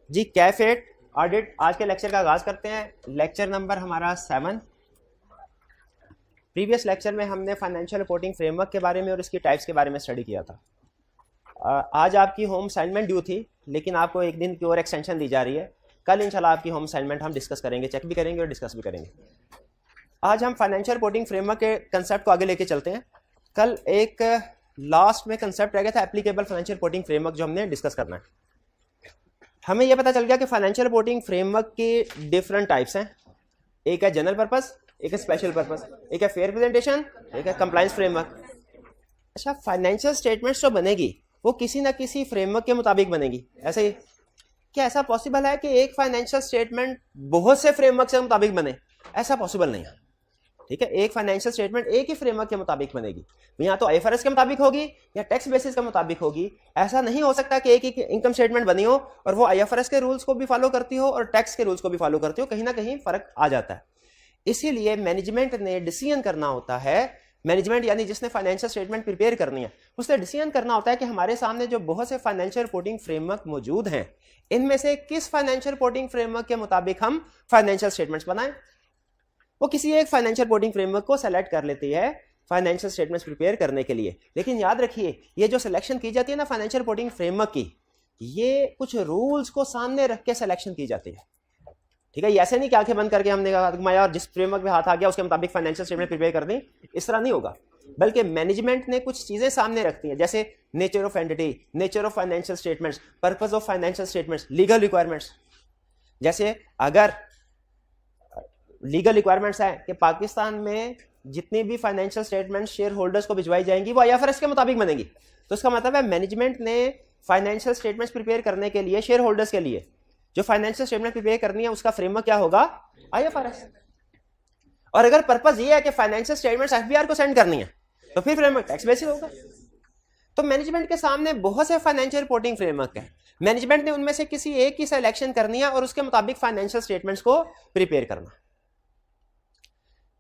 जी कैफेट audit आज के lecture का आगाज करते हैं। लेक्चर नंबर हमारा 7। प्रीवियस लेक्चर में हमने फाइनेंशियल रिपोर्टिंग फ्रेमवर्क के बारे में और इसकी टाइप्स के बारे में स्टडी किया था। आज आपकी होम असाइनमेंट ड्यू थी, लेकिन आपको एक दिन की और एक्सटेंशन दी जा रही है। कल इंशाल्लाह आपकी होम असाइनमेंट हम डिस्कस करेंगे, चेक भी करेंगे और डिस्कस भी करेंगे। आज हम फाइनेंशियल रिपोर्टिंग फ्रेमवर्क के कंसेप्ट को आगे लेके चलते हैं। कल एक लास्ट में कंसेप्ट रह गया था एप्लीकेबल फाइनेंशियल रिपोर्टिंग फ्रेमवर्क, जो हमने डिस्कस करना है। हमें यह पता चल गया कि फाइनेंशियल रिपोर्टिंग फ्रेमवर्क की डिफरेंट टाइप्स हैं। एक है जनरल पर्पस, एक है स्पेशल पर्पस, एक है फेयर प्रेजेंटेशन, एक है कंप्लायंस फ्रेमवर्क। अच्छा, फाइनेंशियल स्टेटमेंट्स जो बनेगी वो किसी ना किसी फ्रेमवर्क के मुताबिक बनेगी। ऐसे ही क्या ऐसा पॉसिबल है कि एक फाइनेंशियल स्टेटमेंट बहुत से फ्रेमवर्क के मुताबिक बने? ऐसा पॉसिबल नहीं है। ठीक है, एक फाइनेंशियल स्टेटमेंट एक ही फ्रेमवर्क के मुताबिक बनेगी, या तो आईएफआरएस के मुताबिक होगी या टैक्स बेसिस के मुताबिक होगी। ऐसा नहीं हो सकता कि एक ही इनकम स्टेटमेंट बनी हो और वो आईएफआरएस के रूल्स को भी फॉलो करती हो और टैक्स के रूल्स को भी फॉलो करती हो। कहीं ना कहीं फर्क आ जाता है। इसीलिए मैनेजमेंट ने डिसीजन करना होता है, मैनेजमेंट यानी जिसने फाइनेंशियल स्टेटमेंट प्रिपेयर करनी है, उसने डिसीजन करना होता है कि हमारे सामने जो बहुत से फाइनेंशियल रिपोर्टिंग फ्रेमवर्क मौजूद हैं, इनमें से किस फाइनेंशियल रिपोर्टिंग फ्रेमवर्क के मुताबिक हम फाइनेंशियल स्टेटमेंट्स बनाएं। वो किसी एक फाइनेंशियल रिपोर्टिंग फ्रेमवर्क को सेलेक्ट कर लेती है फाइनेंशियल स्टेटमेंट्स प्रिपेयर करने के लिए। लेकिन याद रखिए, ये जो सिलेक्शन की जाती है ना फाइनेंशियल रिपोर्टिंग फ्रेमवर्क की, ये कुछ रूल्स को सामने रख के सिलेक्शन की जाती है। ठीक है, ऐसे नहीं कि आंखें बंद करके हमने कहा यार जिस फ्रेमवर्क में हाथ आ गया उसके मुताबिक फाइनेंशियल स्टेटमेंट प्रिपेयर कर दें, इस तरह नहीं होगा। बल्कि मैनेजमेंट ने कुछ चीजें सामने रखती हैं, जैसे nature of entity, nature of financial statements, purpose of financial statements, legal requirements. जैसे अगर लीगल रिक्वायरमेंट्स है कि पाकिस्तान में जितनी भी फाइनेंशियल स्टेटमेंट शेयर होल्डर्स को भिजवाई जाएंगी वो आईएफआरएस के मुताबिक बनेगी, तो इसका मतलब है मैनेजमेंट ने फाइनेंशियल स्टेटमेंट्स प्रिपेयर करने के लिए शेयर होल्डर्स के लिए जो फाइनेंशियल स्टेटमेंट प्रिपेयर करनी है उसका फ्रेमवर्क क्या होगा? आईएफआरएस। और अगर पर्पस ये है कि फाइनेंशियल स्टेटमेंट्स एफबीआर को सेंड करनी है तो फिर फ्रेमवर्क टैक्स बेसिस होगा। तो मैनेजमेंट के सामने बहुत से फाइनेंशियल रिपोर्टिंग फ्रेमवर्क है, मैनेजमेंट ने उनमें से किसी एक की सिलेक्शन करनी है और उसके मुताबिक फाइनेंशियल स्टेटमेंट्स को प्रिपेयर करना।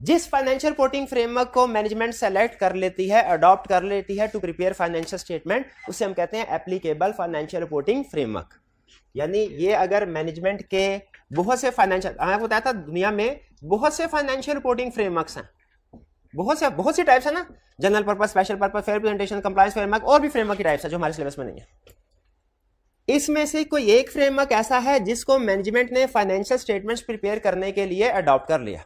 जिस फाइनेंशियल रिपोर्टिंग फ्रेमवर्क को मैनेजमेंट सेलेक्ट कर लेती है, अडॉप्ट कर लेती है टू प्रिपेयर फाइनेंशियल स्टेटमेंट, उसे हम कहते हैं एप्लीकेबल फाइनेंशियल रिपोर्टिंग फ्रेमवर्क। यानी ये अगर मैनेजमेंट के बहुत से फाइनेंशियल, आपको बताया था दुनिया में बहुत से फाइनेंशियल रिपोर्टिंग फ्रेमवर्क्स हैं, बहुत सी टाइप्स है ना, general purpose, special purpose, fair presentation, compliance framework, और भी फ्रेमवर्क की टाइप्स है जो हमारे सिलेबस में नहीं है। इसमें से कोई एक फ्रेमवर्क ऐसा है जिसको मैनेजमेंट ने फाइनेंशियल स्टेटमेंट्स प्रिपेयर करने के लिए अडॉप्ट कर लिया।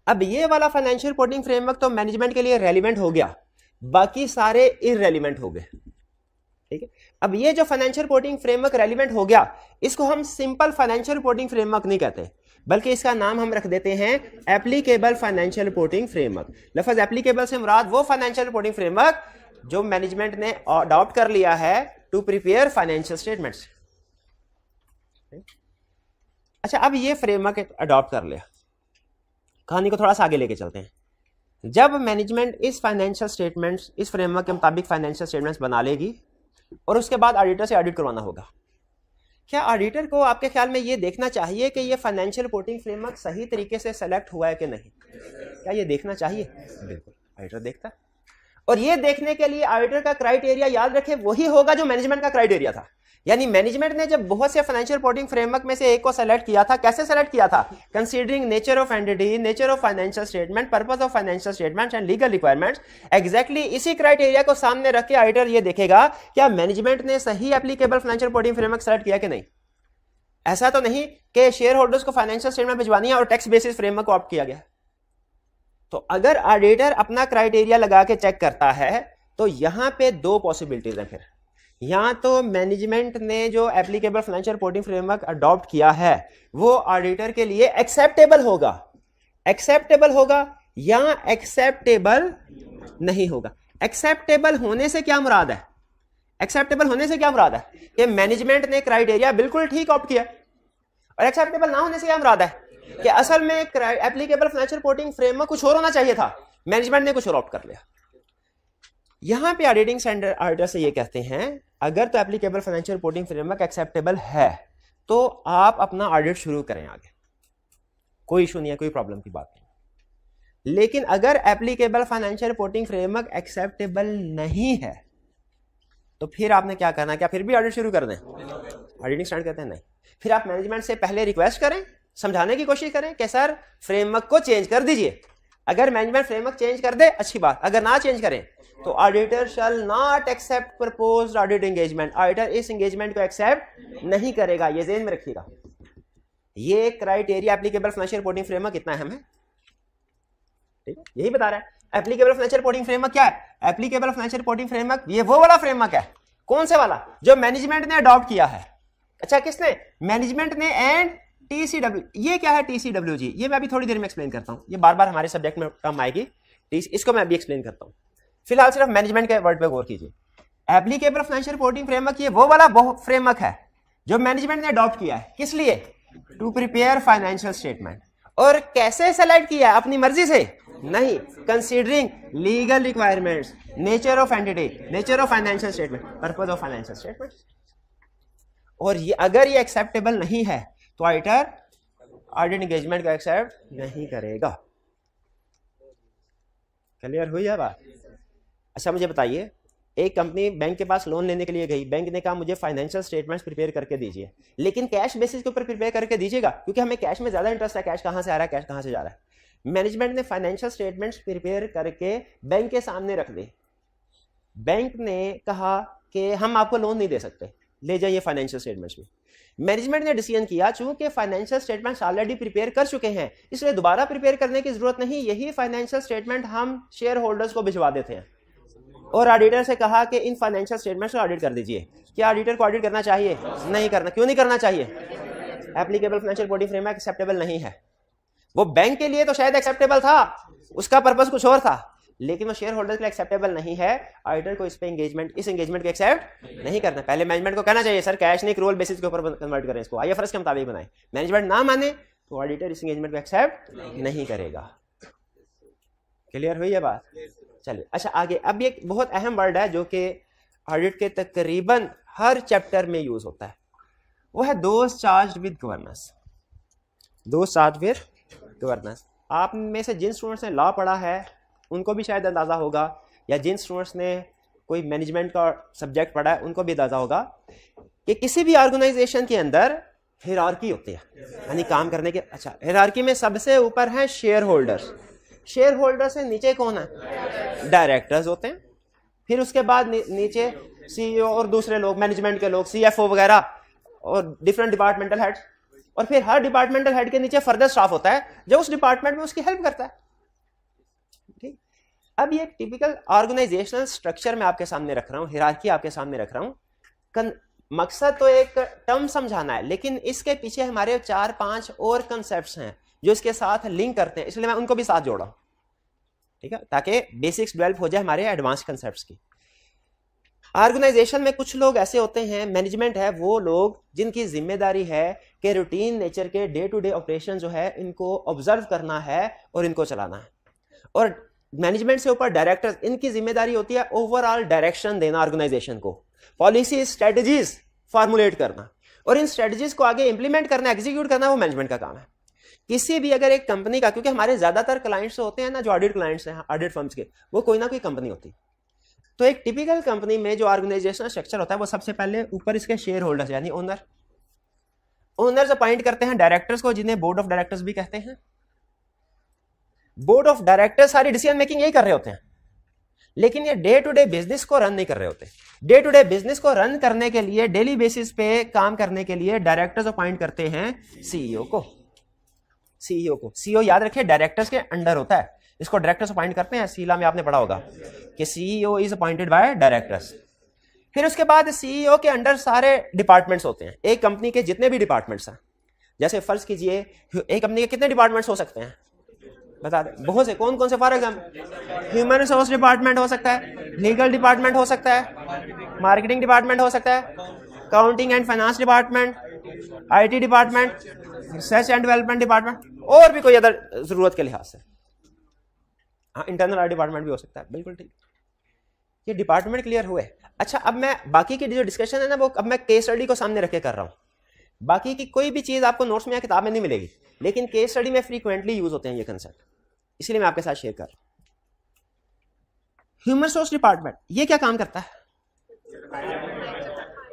अब ये वाला फाइनेंशियल रिपोर्टिंग फ्रेमवर्क तो मैनेजमेंट के लिए रेलिवेंट हो गया, बाकी सारे इररेलिवेंट हो गए। ठीक है, अब ये जो फाइनेंशियल रिपोर्टिंग फ्रेमवर्क रेलिवेंट हो गया, इसको हम सिंपल फाइनेंशियल रिपोर्टिंग फ्रेमवर्क नहीं कहते, बल्कि इसका नाम हम रख देते हैं एप्लीकेबल फाइनेंशियल रिपोर्टिंग फ्रेमवर्क। लफ्ज एप्लीकेबल से मुराद वो फाइनेंशियल रिपोर्टिंग फ्रेमवर्क जो मैनेजमेंट ने अडॉप्ट कर लिया है टू प्रिपेयर फाइनेंशियल स्टेटमेंट्स। अच्छा, अब ये फ्रेमवर्क अडॉप्ट कर लिया, कहानी को थोड़ा सा आगे लेके चलते हैं। जब मैनेजमेंट इस फाइनेंशियल स्टेटमेंट्स, इस फ्रेमवर्क के मुताबिक फाइनेंशियल स्टेटमेंट्स बना लेगी और उसके बाद ऑडिटर से ऑडिट करवाना होगा, क्या ऑडिटर को आपके ख्याल में ये देखना चाहिए कि ये फाइनेंशियल रिपोर्टिंग फ्रेमवर्क सही तरीके से सेलेक्ट हुआ है कि नहीं? क्या ये देखना चाहिए? बिल्कुल, ऑडिटर देखता है। और ये देखने के लिए ऑडिटर का क्राइटेरिया याद रखे वही होगा जो मैनेजमेंट का क्राइटेरिया था। यानी मैनेजमेंट ने जब बहुत से फाइनेंशियल रिपोर्टिंग फ्रेमवर्क में से एक को सेलेक्ट किया था, कैसे सेलेक्ट किया था? Considering nature of entity, nature of financial statement, purpose of financial statements and legal requirements. Exactly इसी क्राइटेरिया को सामने रख के ऑडिटर ये देखेगा क्या मैनेजमेंट ने सही applicable financial reporting framework select किया कि नहीं। ऐसा तो नहीं कि शेयर होल्डर्स को फाइनेंशियल स्टेटमेंट भिजवानी है और टैक्स बेसिस फ्रेमवर्क को ऑप्ट किया गया। तो अगर ऑडिटर अपना क्राइटेरिया लगा के चेक करता है तो यहां पे दो पॉसिबिलिटीज हैं। फिर या तो मैनेजमेंट ने जो applicable financial reporting framework adopt किया है वो ऑडिटर के लिए एक्सेप्टेबल होगा या एक्सेप्टेबल नहीं होगा। एक्सेप्टेबल होने से क्या मुराद है? एक्सेप्टेबल होने से क्या मुराद है कि मैनेजमेंट ने क्राइटेरिया बिल्कुल ठीक ऑप्ट किया, और एक्सेप्टेबल ना होने से क्या मुराद है कि असल में एप्लीकेबल फाइनेंशियल रिपोर्टिंग फ्रेमवर्क कुछ और होना चाहिए था, मैनेजमेंट ने कुछ और ऑप्ट कर लिया। यहां पे ऑडिटिंग स्टैंडर्ड ऑडिटर से ये कहते हैं अगर तो applicable financial reporting framework acceptable है तो आप अपना ऑडिट शुरू करें आगे, कोई इशू नहीं है, कोई प्रॉब्लम की बात नहीं। लेकिन अगर applicable financial reporting framework acceptable नहीं है तो फिर आपने क्या करना है? क्या फिर भी ऑडिट शुरू कर दें? ऑडिटिंग स्टैंडर्ड कहते हैं नहीं। फिर आप मैनेजमेंट से पहले रिक्वेस्ट करें, समझाने की कोशिश करें कि सर फ्रेमवर्क को चेंज कर दीजिए। अगर मैनेजमेंट फ्रेमवर्क चेंज कर दे अच्छी बात, अगर ना चेंज करें तो auditor shall not accept proposed audit engagement, auditor इस एंगेजमेंट को एक्सेप्ट नहीं करेगा। ये ध्यान में रखिएगा। ये criteria applicable financial reporting framework कितना अहम है, ठीक है, यही बता रहा है। एप्लीकेबल फाइनेंशियल रिपोर्टिंग फ्रेमवर्क क्या है? एप्लीकेबल फाइनेंशियल रिपोर्टिंग फ्रेमवर्क ये वो वाला फ्रेमवर्क है। कौन से वाला? जो मैनेजमेंट ने अडॉप्ट किया है। अच्छा, किसने? मैनेजमेंट ने एंड टीसीडब्ल्यू। ये क्या है टीसीडब्ल्यू जी? ये मैं अभी थोड़ी देर में एक्सप्लेन करता हूं, ये बार बार हमारे सब्जेक्ट में टर्म आएगी, इसको मैं अभी एक्सप्लेन करता हूं। फिलहाल सिर्फ मैनेजमेंट के वर्ड पे गौर कीजिए। एप्लीकेबल फाइनेंशियल रिपोर्टिंग फ्रेमवर्क ये वो वाला फ्रेमवर्क है जो मैनेजमेंट ने अडॉप्ट किया है। किस लिए? To prepare financial statement. और कैसे सेलेक्ट किया है? अपनी मर्जी से नहीं, considering legal requirements, nature of entity, nature of financial statement, purpose of financial statement. और ये अगर ये एक्सेप्टेबल नहीं है तो ऑडिटर ऑडिट एंगेजमेंट को एक्सेप्ट नहीं करेगा। क्लियर हुई है बात? अच्छा, मुझे बताइए, एक कंपनी बैंक के पास लोन लेने के लिए गई, बैंक ने कहा मुझे फाइनेंशियल स्टेटमेंट्स प्रिपेयर करके दीजिए, लेकिन कैश बेसिस के ऊपर प्रिपेयर करके दीजिएगा क्योंकि हमें कैश में ज्यादा इंटरेस्ट है, कैश कहां से आ रहा है, कैश कहां से जा रहा है। मैनेजमेंट ने फाइनेंशियल स्टेटमेंट्स प्रिपेयर करके बैंक के सामने रख दी। बैंक ने कहा कि हम आपको लोन नहीं दे सकते, ले जाइए फाइनेंशियल स्टेटमेंट्स में। मैनेजमेंट ने डिसीजन किया चूंकि फाइनेंशियल स्टेटमेंट्स ऑलरेडी प्रिपेयर कर चुके हैं इसलिए दोबारा प्रिपेयर करने की जरूरत नहीं, यही फाइनेंशियल स्टेटमेंट हम शेयर होल्डर्स को भिजवा देते हैं। और ऑडिटर से कहा कि इन फाइनेंशियल स्टेटमेंट्स को ऑडिट कर दीजिए। क्या ऑडिटर को ऑडिट करना चाहिए? नहीं करना। क्यों नहीं करना चाहिए? Applicable financial reporting framework acceptable नहीं है। वो बैंक के लिए तो शायद एक्सेप्टेबल था, उसका पर्पस कुछ और था, लेकिन वो शेयर होल्डर के लिए एक्सेप्टेबल नहीं है। ऑडिटर को इस पे इस एंगेजमेंट को एक्सेप्ट नहीं करना। पहले मैनेजमेंट को कहना चाहिए सर कैश नहीं, एक्रूअल बेसिस के ऊपर कन्वर्ट करें इसको, आईएफआरएस के मुताबिक बनाएं। मैनेजमेंट ना माने तो ऑडिटर इस एंगेजमेंट को एक्सेप्ट नहीं करेगा। क्लियर हुई है बात? चलिए, अच्छा आगे। अब एक बहुत अहम वर्ड है जो कि ऑडिट के तकरीबन हर चैप्टर में यूज होता है, वो है those charged with governance. Those charged with governance. आप में से जिन स्टूडेंट्स ने लॉ पढ़ा है उनको भी शायद अंदाजा होगा, या जिन स्टूडेंट्स ने कोई मैनेजमेंट का सब्जेक्ट पढ़ा है उनको भी अंदाजा होगा कि किसी भी ऑर्गेनाइजेशन के अंदर हियरार्की होती है, यानी काम करने के। अच्छा, हियरार्की में सबसे ऊपर है शेयर होल्डर्स। शेयर होल्डर से नीचे कौन है? डायरेक्टर्स होते हैं। फिर उसके बाद नीचे सीईओ और दूसरे लोग, मैनेजमेंट के लोग, सीएफओ वगैरह और डिफरेंट डिपार्टमेंटल हेड्स। और फिर हर डिपार्टमेंटल हेड के नीचे फर्दर स्टाफ होता है जो उस डिपार्टमेंट में उसकी हेल्प करता है। ठीक, अब ये टिपिकल ऑर्गेनाइजेशनल स्ट्रक्चर मैं आपके सामने रख रहा हूँ, हियरार्की आपके सामने रख रहा हूँ। मकसद तो एक टर्म समझाना है, लेकिन इसके पीछे हमारे 4-5 और कंसेप्ट्स हैं जो इसके साथ लिंक करते हैं, इसलिए मैं उनको भी साथ जोड़ा, ठीक है, ताकि बेसिक्स डेवलप हो जाए हमारे एडवांस कंसेप्ट्स की। ऑर्गेनाइजेशन में कुछ लोग ऐसे होते हैं, मैनेजमेंट है वो लोग जिनकी जिम्मेदारी है कि रूटीन नेचर के डे टू डे ऑपरेशन जो है इनको ऑब्जर्व करना है और इनको चलाना है। और मैनेजमेंट से ऊपर डायरेक्टर्स, इनकी जिम्मेदारी होती है ओवरऑल डायरेक्शन देना ऑर्गेनाइजेशन को, पॉलिसी स्ट्रेटजीज फॉर्मुलेट करना, और इन स्ट्रेटजीज को आगे इंप्लीमेंट करना, एग्जीक्यूट करना वो मैनेजमेंट का काम है। किसी भी अगर एक कंपनी का, क्योंकि हमारे ज्यादातर क्लाइंट्स होते हैं ना जो ऑडिट क्लाइंट्स हैं, ऑडिट फर्म्स के, वो कोई ना कोई कंपनी होती। तो एक टिपिकल कंपनी में जो ऑर्गेनाइजेशनल स्ट्रक्चर होता है वो सबसे पहले ऊपर इसके शेयर होल्डर्स यानी ओनर्स अपॉइंट करते हैं डायरेक्टर्स को, जिन्हें बोर्ड ऑफ डायरेक्टर्स भी कहते हैं। बोर्ड ऑफ डायरेक्टर्स सारी डिसीजन मेकिंग यही कर रहे होते हैं, लेकिन ये डे टू डे बिजनेस को रन नहीं कर रहे होते। डे टू डे बिजनेस को रन करने के लिए, डेली बेसिस पे काम करने के लिए डायरेक्टर्स अपॉइंट करते हैं सीईओ को। सीईओ याद रखिए डायरेक्टर्स के अंडर होता है, इसको डायरेक्टर्स अपॉइंट करते हैं। सीला में आपने पढ़ा होगा कि CEO is appointed by directors. फिर उसके बाद सीईओ के अंडर सारे डिपार्टमेंट्स होते हैं, एक कंपनी के जितने भी डिपार्टमेंट्स हैं। जैसे फर्ज कीजिए एक कंपनी के कितने डिपार्टमेंट्स हो सकते हैं, बता दें। बहुत से, कौन कौन से? For example human resource department हो सकता है, लीगल डिपार्टमेंट हो सकता है, मार्केटिंग डिपार्टमेंट हो सकता है, accounting and finance department, IT department, research and development department, और भी कोई अदर जरूरत के लिहाज से। हाँ, इंटरनल आईटी डिपार्टमेंट भी हो सकता है, बिल्कुल ठीक। ये डिपार्टमेंट क्लियर हुए। अच्छा, अब मैं बाकी की जो डिस्कशन है ना वो अब मैं केस स्टडी को सामने रख के कर रहा हूँ। बाकी की कोई भी चीज आपको नोट्स में या किताब में नहीं मिलेगी, लेकिन केस स्टडी में फ्रीक्वेंटली यूज होते हैं ये कंसेप्ट, इसलिए मैं आपके साथ शेयर कर रहा हूं। ह्यूमन रिसोर्स डिपार्टमेंट ये क्या काम करता है?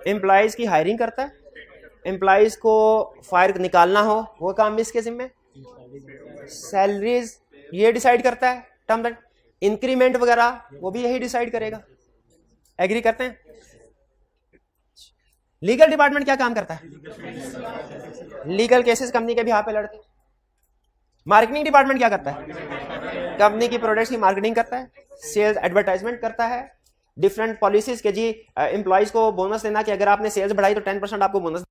एम्प्लॉयज की हायरिंग करता है, एम्प्लॉयज को फायर निकालना हो वो काम भी इसके जिम्मे। सैलरीज ये डिसाइड करता है, टर्म इंक्रीमेंट वगैरह वो भी यही डिसाइड करेगा। एग्री करते हैं? लीगल डिपार्टमेंट क्या काम करता है? लीगल केसेस कंपनी के भी पे लड़ते हैं। मार्केटिंग डिपार्टमेंट क्या करता है? कंपनी की प्रोडक्ट्स की मार्केटिंग करता है, सेल्स एडवर्टाइजमेंट करता है, डिफरेंट पॉलिसीज के जी एम्प्लॉयज को बोनस देना कि अगर आपने सेल्स बढ़ाई तो 10% आपको बोनस,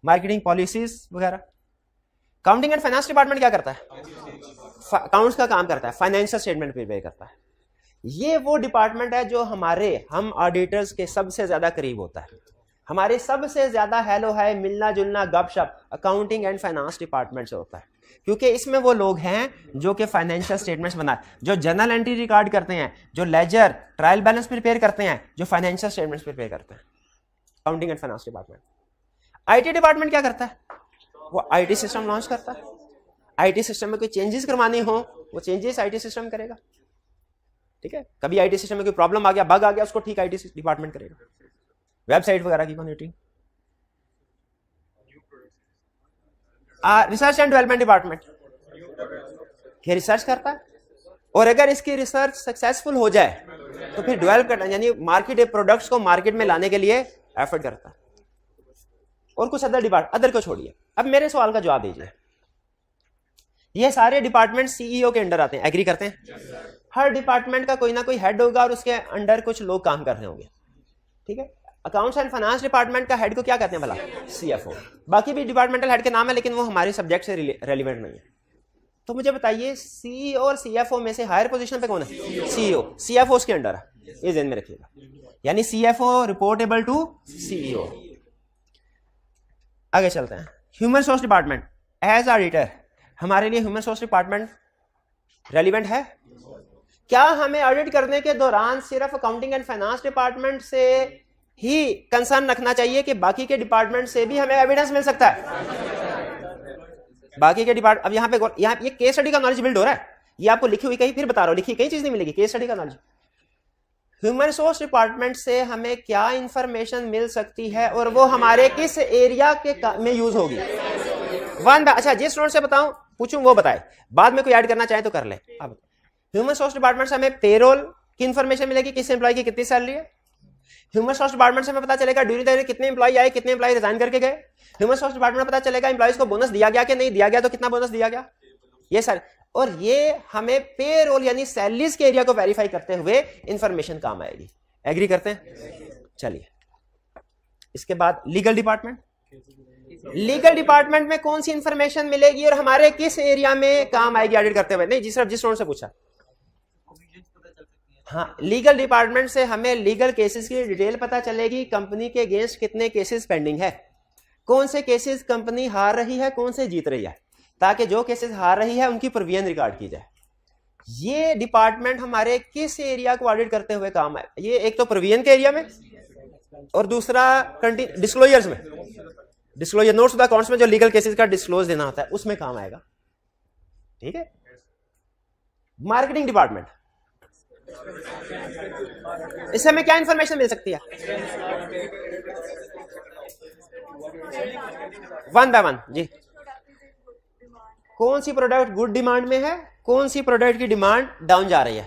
मार्केटिंग पॉलिसीज वगैरह। काउंटिंग एंड फाइनेंस डिपार्टमेंट क्या करता है? अकाउंट्स का काम करता है, फाइनेंशियल स्टेटमेंट प्रिपेयर करता है। ये वो डिपार्टमेंट है जो हम ऑडिटर्स के सबसे ज्यादा करीब होता है। हमारे सबसे ज्यादा हेलो हाय मिलना जुलना गपशप अकाउंटिंग एंड फाइनेंस डिपार्टमेंट से होता है, क्योंकि इसमें वो लोग हैं जो कि फाइनेंशियल स्टेटमेंट्स बनाए, जो जर्नल एंट्री रिकॉर्ड करते हैं, जो लेजर ट्रायल बैलेंस प्रिपेयर करते हैं, जो फाइनेंशियल स्टेटमेंट्स प्रिपेयर करते हैं। Accounting and finance department. IT department क्या करता है? वो आईटी सिस्टम लॉन्च करता है। आईटी सिस्टम में कोई चेंजेस करवानी हो वो चेंजेस आईटी सिस्टम करेगा। ठीक है, कभी आईटी सिस्टम में कोई प्रॉब्लम आ गया, बग आ गया, उसको ठीक आईटी डिपार्टमेंट करेगा। वेबसाइट वगैरह की monitoring. Research and development department ये रिसर्च करता है, और अगर इसकी रिसर्च सक्सेसफुल हो जाए तो फिर डेवलप करना, यानी मार्केट प्रोडक्ट्स को मार्केट में लाने के लिए एफर्ट करता है। और कुछ अदर को छोड़िए, अब मेरे सवाल का जवाब दीजिए। ये सारे डिपार्टमेंट सीईओ के अंडर आते हैं, एग्री करते हैं? हर डिपार्टमेंट का कोई ना कोई हेड होगा और उसके अंडर कुछ लोग काम कर रहे होंगे। ठीक है, अकाउंट्स एंड फाइनेंस डिपार्टमेंट का हेड को क्या कहते हैं भला? सीएफओ। बाकी भी डिपार्टमेंटल हेड के नाम है, लेकिन वो हमारे सब्जेक्ट से रेलिवेंट नहीं है। तो मुझे बताइए सीईओ और सीएफओ में से हायर पोजीशन पे कौन है? सीईओ। सीएफओ उसके अंडर है, ये ध्यान में रखिएगा, यानी सीएफओ रिपोर्टेबल टू सीईओ। आगे चलते हैं। Human source department. As auditor हमारे लिए ह्यूमन सोर्स डिपार्टमेंट रेलिवेंट है क्या? हमें ऑडिट करने के दौरान सिर्फ अकाउंटिंग एंड फाइनेंस डिपार्टमेंट से ही कंसर्न रखना चाहिए कि बाकी के डिपार्टमेंट से भी हमें एविडेंस मिल सकता है? बाकी के डिपार्टमेंट, अब यहाँ ये केस स्टडी का नॉलेज बिल्ड हो रहा है, ये आपको लिखी हुई कहीं, फिर बता रहा हूं, लिखी कहीं चीज नहीं मिलेगी, केस स्टडी का नॉलेज। ह्यूमन सोर्स डिपार्टमेंट से हमें क्या इंफॉर्मेशन मिल सकती है और वो हमारे किस एरिया के में यूज होगी? अच्छा, जिस स्टूडेंट से बताऊं पूछूं वो बताए, बाद में कोई ऐड करना चाहे तो कर ले। अब ह्यूमन सोर्स डिपार्टमेंट से हमें पेरोल की इंफॉर्मेशन मिलेगी, किस एम्प्लॉय की कितनी सैलरी है। ह्यूमन सोर्स डिपार्टमेंट से हमें पता चलेगा ड्यूरिंग द ईयर कितने एम्प्लॉय आए, कितने एम्प्लॉय रिजाइन करके गए। ह्यूमन सोर्स डिपार्टमेंट में पता चलेगा एम्प्लॉयज को बोनस दिया गया कि नहीं दिया गया, तो कितना बोनस दिया गया, ये सारे। और ये हमें पेरोल यानी सैलरीज के एरिया को वेरीफाई करते हुए इंफॉर्मेशन काम आएगी। एग्री करते हैं? चलिए, इसके बाद लीगल डिपार्टमेंट। लीगल डिपार्टमेंट में कौन सी इंफॉर्मेशन मिलेगी और हमारे किस एरिया में काम आएगी ऑडिट करते हुए? नहीं, जिस स्टूडेंट से पूछा। हाँ, लीगल डिपार्टमेंट से हमें लीगल केसेस की डिटेल पता चलेगी, कंपनी के अगेंस्ट कितने केसेस पेंडिंग है, कौन से केसेस कंपनी हार रही है, कौन से जीत रही है, ताकि जो केसेस हार रही है उनकी प्रोविजन रिकॉर्ड की जाए। ये डिपार्टमेंट हमारे किस एरिया को ऑडिट करते हुए काम आए? ये एक तो प्रोविजन के एरिया में और दूसरा डिस्क्लोजर्स में, disclosure notes to the accounts में जो लीगल केसेस का डिस्क्लोज देना होता है उसमें काम आएगा। ठीक है। मार्केटिंग डिपार्टमेंट, इससे हमें क्या इंफॉर्मेशन मिल सकती है? वन बाय वन जी। कौन सी प्रोडक्ट गुड डिमांड में है, कौन सी प्रोडक्ट की डिमांड डाउन जा रही है।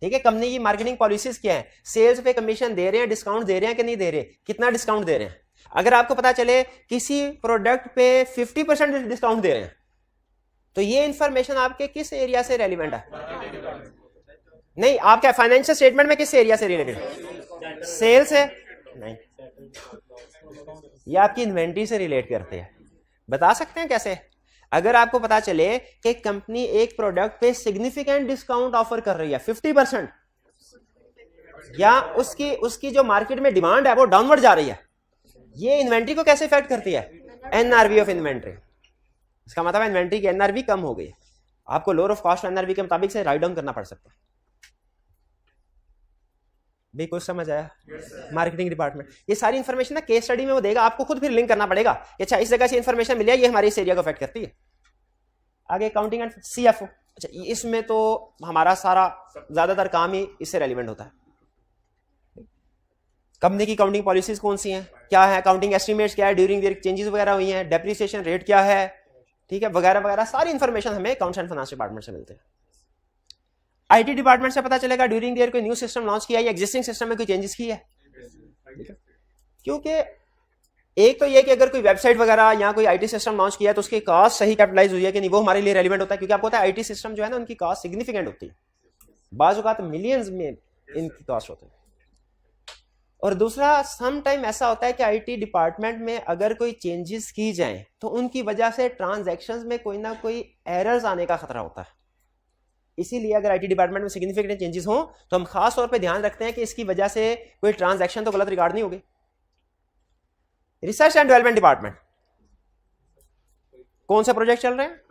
ठीक है, कंपनी की मार्केटिंग पॉलिसीज क्या है, सेल्स पे कमीशन दे रहे हैं, डिस्काउंट दे रहे हैं कि नहीं दे रहे, कितना डिस्काउंट दे रहे हैं। अगर आपको पता चले किसी प्रोडक्ट पे 50% डिस्काउंट दे रहे हैं तो ये इंफॉर्मेशन आपके किस एरिया से रेलिवेंट है? नहीं, आपका फाइनेंशियल स्टेटमेंट में किस एरिया से रिलेटेड? सेल्स है? नहीं, ये आपकी इन्वेंट्री से रिलेट करते हैं। बता सकते हैं कैसे? अगर आपको पता चले कि कंपनी एक प्रोडक्ट पे सिग्निफिकेंट डिस्काउंट ऑफर कर रही है 50%, या उसकी जो मार्केट में डिमांड है वो डाउनवर्ड जा रही है, ये इन्वेंट्री को कैसे इफेक्ट करती है? NRV of inventory. इसका मतलब इन्वेंट्री की एनआरवी कम हो गई है, आपको लोअर ऑफ कॉस्ट एनआरवी के मुताबिक से राइट डाउन करना पड़ सकता है। भी कुछ समझ आया? मार्केटिंग डिपार्टमेंट ये सारी इंफॉर्मेशन ना केस स्टडी में वो देगा, आपको खुद फिर लिंक करना पड़ेगा। अच्छा, इस जगह से इंफॉर्मेशन मिली है, ये हमारे इस एरिया को अफेक्ट करती है। आगे अकाउंटिंग एंड सीएफओ। अच्छा, इसमें तो हमारा सारा ज्यादातर काम ही इससे रेलिवेंट होता है। कंपनी की काउंटिंग पॉलिसीज कौन सी हैं, क्या है, काउंटिंग एस्टिमेट्स क्या है, ड्यूरिंग ईयर चेंजेस वगैरह हुई हैं, डेप्रिसिएशन रेट क्या है, ठीक है, वगैरह वगैरह सारी इंफॉर्मेशन हमें अकाउंट्स एंड फाइनेंस डिपार्टमेंट से मिलते हैं। आईटी डिपार्टमेंट से पता चलेगा ड्यूरिंग ईयर कोई न्यू सिस्टम लॉन्च किया है या एग्जिस्टिंग सिस्टम में कोई चेंजेस की है। क्योंकि एक तो ये कि अगर कोई वेबसाइट वगैरह या कोई आईटी सिस्टम लॉन्च किया है तो उसकी कॉस्ट सही कैपिटलाइज हुई है कि नहीं, वो हमारे लिए रेलिवेंट होता है, क्योंकि आपको पता है आईटी सिस्टम जो है ना उनकी कॉस्ट सिग्निफिकेंट होती है, बाज़ औक़ात मिलियंस में इनकी कॉस्ट होती है। और दूसरा, सम टाइम ऐसा होता है कि आईटी डिपार्टमेंट में अगर कोई चेंजेस की जाए तो उनकी वजह से ट्रांजैक्शंस में कोई ना कोई एरर्स आने का खतरा होता है। इसीलिए अगर आईटी डिपार्टमेंट में सिग्निफिकेंट चेंजेस हों तो हम खास तौर पे ध्यान रखते हैं कि इसकी वजह से कोई ट्रांजैक्शन तो गलत रिकॉर्ड नहीं होगी। रिसर्च एंड डेवलपमेंट डिपार्टमेंट, कौन से प्रोजेक्ट चल रहे हैं,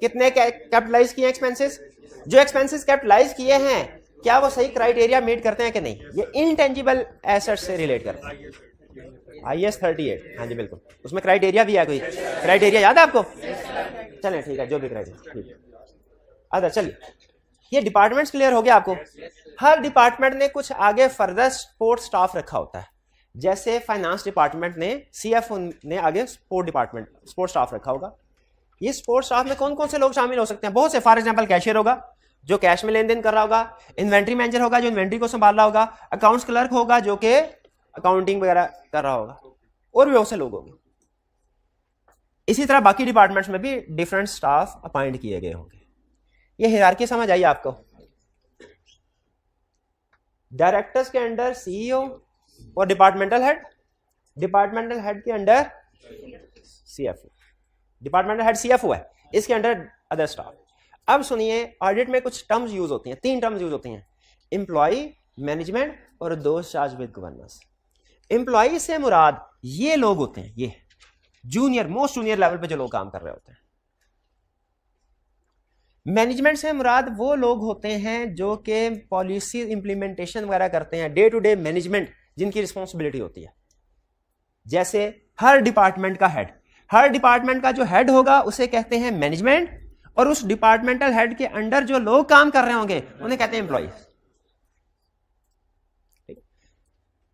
कितने कैपिटलाइज किए एक्सपेंसेस, जो एक्सपेंसेस कैपिटलाइज किए हैं क्या वो सही क्राइटेरिया मीट करते हैं कि नहीं, ये इनटेंजिबल एसेट्स से रिलेट करते हैं। IAS 38, हाँ जी बिल्कुल, उसमें क्राइटेरिया भी है, कोई क्राइटेरिया याद है आपको? चलें ठीक है, जो भी क्राइटेरिया ठीक है। अच्छा चलिए, ये डिपार्टमेंट्स क्लियर हो गया आपको। हर डिपार्टमेंट ने कुछ आगे फर्दर सपोर्ट स्टाफ रखा होता है, जैसे फाइनेंस डिपार्टमेंट ने CFO ने आगे सपोर्ट स्टाफ रखा होगा। ये सपोर्ट स्टाफ में कौन कौन से लोग शामिल हो सकते हैं, बहुत से, फॉर एग्जांपल कैशियर होगा जो कैश में लेन देन कर रहा होगा, इन्वेंट्री मैनेजर होगा जो इन्वेंट्री को संभाल रहा होगा, अकाउंट्स क्लर्क होगा जो कि अकाउंटिंग वगैरह कर रहा होगा, और भी बहुत से लोग होंगे। इसी तरह बाकी डिपार्टमेंट्स में भी डिफरेंट स्टाफ अपॉइंट किए गए होंगे। ये हियरार्की समझ आई आपको? डायरेक्टर्स के अंडर CEO और डिपार्टमेंटल हेड के under CFO, departmental head CFO है, इसके अंडर अदर स्टाफ। अब सुनिए, ऑडिट में कुछ टर्म्स यूज होती हैं, 3 टर्म्स यूज होती हैं, एम्प्लॉय, मैनेजमेंट और those charge with governance. Employ से मुराद ये लोग होते हैं, ये जूनियर, मोस्ट जूनियर लेवल पे जो लोग काम कर रहे होते हैं। मैनेजमेंट से मुराद वो लोग होते हैं जो कि पॉलिसी इंप्लीमेंटेशन वगैरह करते हैं, डे टू डे मैनेजमेंट जिनकी रिस्पॉन्सिबिलिटी होती है। जैसे हर डिपार्टमेंट का जो हेड होगा उसे कहते हैं मैनेजमेंट, और उस डिपार्टमेंटल हेड के अंडर जो लोग काम कर रहे होंगे उन्हें कहते हैं एम्प्लॉय।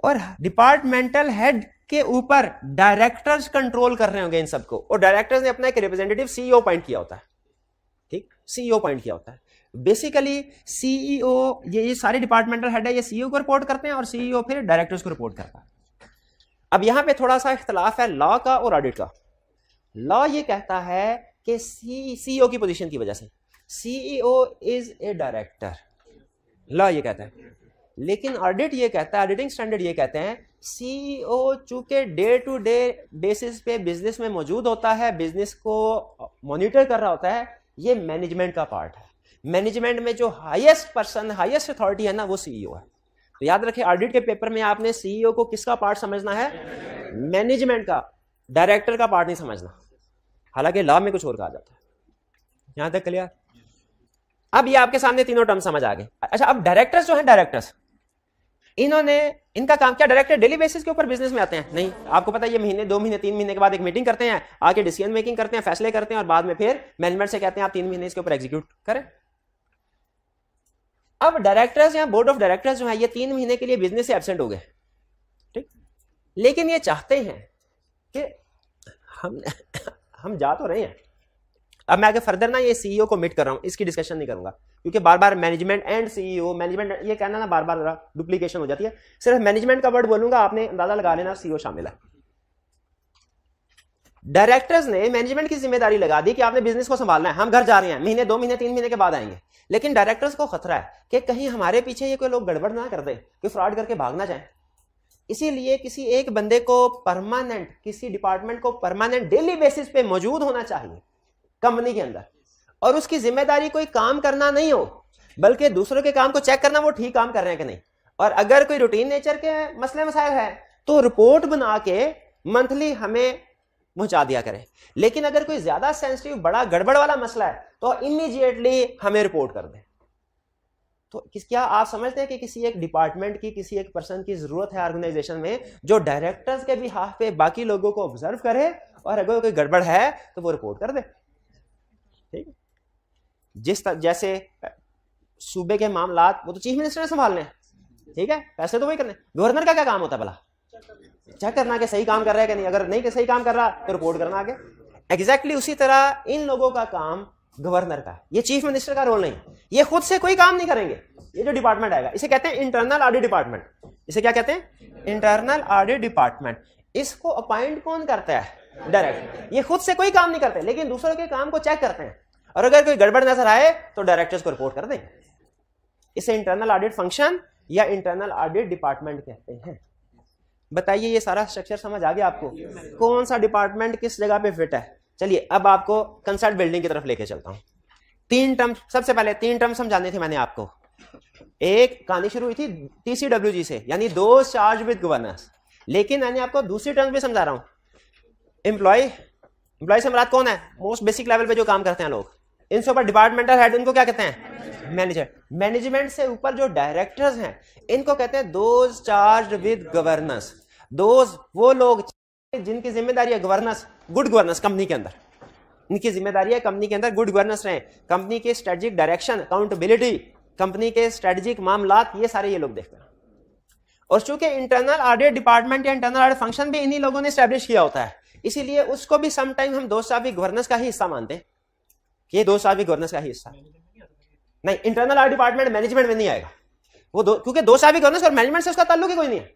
और डिपार्टमेंटल हेड के ऊपर डायरेक्टर्स कंट्रोल कर रहे होंगे इन सबको, और डायरेक्टर्स ने अपना एक रिप्रेजेंटेटिव CEO अपॉइंट किया होता है, ठीक, CEO अपॉइंट किया होता है। बेसिकली CEO, ये सारे डिपार्टमेंटल हेड है, ये CEO को रिपोर्ट करते हैं और CEO फिर डायरेक्टर्स को रिपोर्ट करता है। अब यहां पे थोड़ा सा इख्तलाफ है लॉ का और ऑडिट का। लॉ ये कहता है कि CEO की पोजीशन की वजह से CEO is a director, law ये कहता है। लेकिन ऑडिट ये कहता है, ऑडिटिंग स्टैंडर्ड ये कहते हैं CEO चूंकि डे टू डे बेसिस पे बिजनेस में मौजूद होता है, बिजनेस को मॉनिटर कर रहा होता है, ये मैनेजमेंट का पार्ट है। मैनेजमेंट में जो हाईएस्ट पर्सन, हाईएस्ट अथॉरिटी है ना, वो CEO है। तो याद रखें, ऑडिट के पेपर में आपने CEO को किसका पार्ट समझना है, मैनेजमेंट का, डायरेक्टर का पार्ट नहीं समझना। हालांकि लॉ में कुछ और कहा जाता है। यहां तक क्लियर? अब ये आपके सामने तीनों टर्म समझ आ गए। अच्छा, अब डायरेक्टर्स जो हैं, डायरेक्टर्स, इनका काम क्या, डायरेक्टर डेली बेसिस के ऊपर बिजनेस में आते हैं? नहीं, आपको पता है ये महीने, 2 महीने, 3 महीने के बाद एक मीटिंग करते हैं, आके डिसीजन मेकिंग करते हैं, फैसले करते हैं, और बाद में फिर मैनेजमेंट से कहते हैं आप 3 महीने इसके ऊपर एग्जीक्यूट करें। अब डायरेक्टर्स या बोर्ड ऑफ डायरेक्टर्स जो है ये 3 महीने के लिए बिजनेस से एब्सेंट हो गए, ठीक, लेकिन ये चाहते हैं कि हम जा तो रहे हैं। अब मैं आगे फर्दर ना ये CEO को मीट कर रहा हूं, इसकी डिस्कशन नहीं करूंगा, क्योंकि बार बार मैनेजमेंट एंड CEO, मैनेजमेंट ये कहना ना बार बार डुप्लीकेशन हो जाती है। सिर्फ मैनेजमेंट का वर्ड बोलूंगा, आपने अंदाजा लगा लेना CEO शामिल है। डायरेक्टर्स ने मैनेजमेंट की जिम्मेदारी लगा दी कि आपने बिजनेस को संभालना है, हम घर जा रहे हैं, महीने, 2 महीने, 3 महीने के बाद आएंगे। लेकिन डायरेक्टर्स को खतरा है कि कहीं हमारे पीछे ये कोई लोग गड़बड़ ना कर दे, कोई फ्रॉड करके भाग ना जाए। इसीलिए किसी एक बंदे को परमानेंट, किसी डिपार्टमेंट को परमानेंट डेली बेसिस पे मौजूद होना चाहिए कंपनी के अंदर, और उसकी जिम्मेदारी कोई काम करना नहीं हो, बल्कि दूसरों के काम को चेक करना वो ठीक काम कर रहे हैं कि नहीं। और अगर कोई रूटीन नेचर के मसले मसाइल है तो रिपोर्ट बना के मंथली हमें पहुंचा दिया करें। लेकिन अगर कोई ज्यादा सेंसिटिव, बड़ा गड़बड़ वाला मसला है तो इमीडिएटली हमें रिपोर्ट कर दे। तो क्या आप समझते हैं कि किसी एक डिपार्टमेंट की, किसी एक पर्सन की जरूरत है ऑर्गेनाइजेशन में जो डायरेक्टर्स के बिहाफ पे बाकी लोगों को ऑब्जर्व करे, और अगर कोई गड़बड़ है तो वो रिपोर्ट कर दे, ठीक है। जैसे सूबे के मामलात वो तो चीफ मिनिस्टर ने संभालने हैं, ठीक है, पैसे तो वही करने। गवर्नर का क्या काम होता है भला? चेक करना कि सही काम कर रहा है कि नहीं, अगर नहीं कि सही काम कर रहा तो रिपोर्ट करना आगे। एग्जैक्टली उसी तरह इन लोगों का काम गवर्नर का, ये चीफ मिनिस्टर का रोल नहीं, ये खुद से कोई काम नहीं करेंगे। ये जो डिपार्टमेंट आएगा इसे कहते हैं इंटरनल ऑडिट डिपार्टमेंट। इसे क्या कहते हैं? Internal audit department. इसको अपॉइंट कौन करता है? डायरेक्टर। ये खुद से कोई काम नहीं करते, लेकिन दूसरों के काम को चेक करते हैं, और अगर कोई गड़बड़ नजर आए तो डायरेक्टर्स को रिपोर्ट कर देंगे। इसे इंटरनल ऑडिट फंक्शन या इंटरनल ऑडिट डिपार्टमेंट कहते हैं। बताइए ये सारा स्ट्रक्चर समझ आ गया आपको? कौन सा डिपार्टमेंट किस जगह पे फिट है? चलिए अब आपको कंसल्ट बिल्डिंग की तरफ लेके चलता हूं। 3 टर्म, सबसे पहले 3 टर्म समझाने थे मैंने आपको। एक कहानी शुरू हुई थी TCWG से, यानी दोज चार्ज विद गवर्नेंस, लेकिन मैंने आपको दूसरी टर्म भी समझा रहा हूं। एम्प्लॉय से मुराद कौन है? मोस्ट बेसिक लेवल पे जो काम करते हैं लोग। इनसे ऊपर डिपार्टमेंटल हेड, इनको क्या कहते हैं? मैनेजर। मैनेजमेंट से ऊपर जो डायरेक्टर्स हैं इनको कहते हैं those charge with governance. Those वो लोग जिनकी जिम्मेदारी है गवर्नेंस, गुड गवर्नेंस कंपनी के अंदर। इनकी जिम्मेदारी है कंपनी के अंदर गुड गवर्नेंस रहे, कंपनी के स्ट्रेटेजिक डायरेक्शन, अकाउंटेबिलिटी, कंपनी के स्ट्रेटेजिक मामलात, ये सारे ये लोग देखते हैं। और चूंकि इंटरनल ऑडिट डिपार्टमेंट या इंटरनल ऑडिट फंक्शन भी इन्हीं लोगों ने स्टैब्लिश किया होता है, इसीलिए उसको भी समटाइम हम दोस्त साहब गवर्नेंस का ही हिस्सा मानते हैं कि ये दोस्त साहब गवर्नेंस का ही हिस्सा नहीं। इंटरनल ऑडिट डिपार्टमेंट मैनेजमेंट में नहीं आएगा वो, क्योंकि दोस्त साहब गवर्नेंस और मैनेजमेंट से उसका ताल्लुक ही कोई नहीं है।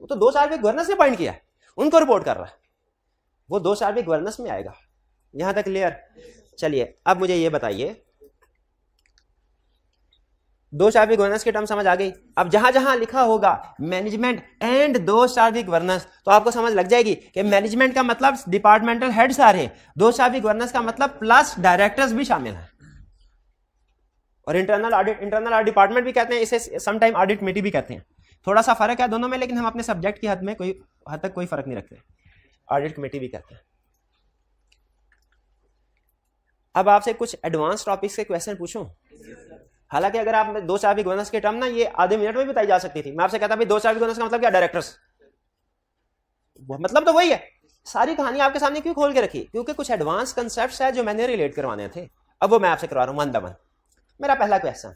वो तो दोस्त साहब गवर्नेंस ने पॉइंट किया है, उनको रिपोर्ट कर रहा है, वो दोस्त साहब गवर्नेंस में आएगा। यहां तक क्लियर? चलिए अब मुझे ये बताइए, दो शार्विक गवर्नेंस की टर्म समझ आ गई। अब जहां जहां लिखा होगा मैनेजमेंट एंड दो शार्विक गवर्नेंस तो आपको समझ लग जाएगी कि मैनेजमेंट का मतलब डिपार्टमेंटल हेड सारे, दो शार्विक गवर्नेंस का मतलब प्लस डायरेक्टर्स भी शामिल हैं। और इंटरनल ऑडिट डिपार्टमेंट भी कहते हैं, इसे समटाइम ऑडिट कमेटी भी कहते हैं। थोड़ा सा फर्क है दोनों में, लेकिन हम अपने सब्जेक्ट की हद तक कोई फर्क नहीं रखते। ऑडिट कमेटी भी कहते हैं। अब आपसे कुछ एडवांस टॉपिक्स के क्वेश्चन पूछूं। हालांकि अगर आप दो शार्विक गवर्नेंस की टर्म ना ये आधे मिनट में बताई जा सकती थी। मैं आपसे कहता भाई दो शार्विक गवर्नेंस का मतलब क्या? डायरेक्टर्स। मतलब तो वही है। सारी कहानी आपके सामने क्यों खोल के रखी? क्योंकि कुछ एडवांस कंसेप्ट्स है जो मैंने रिलेट करवाने थे, अब वो मैं आपसे करवा रहा हूं वन बाय वन। मेरा पहला क्वेश्चन,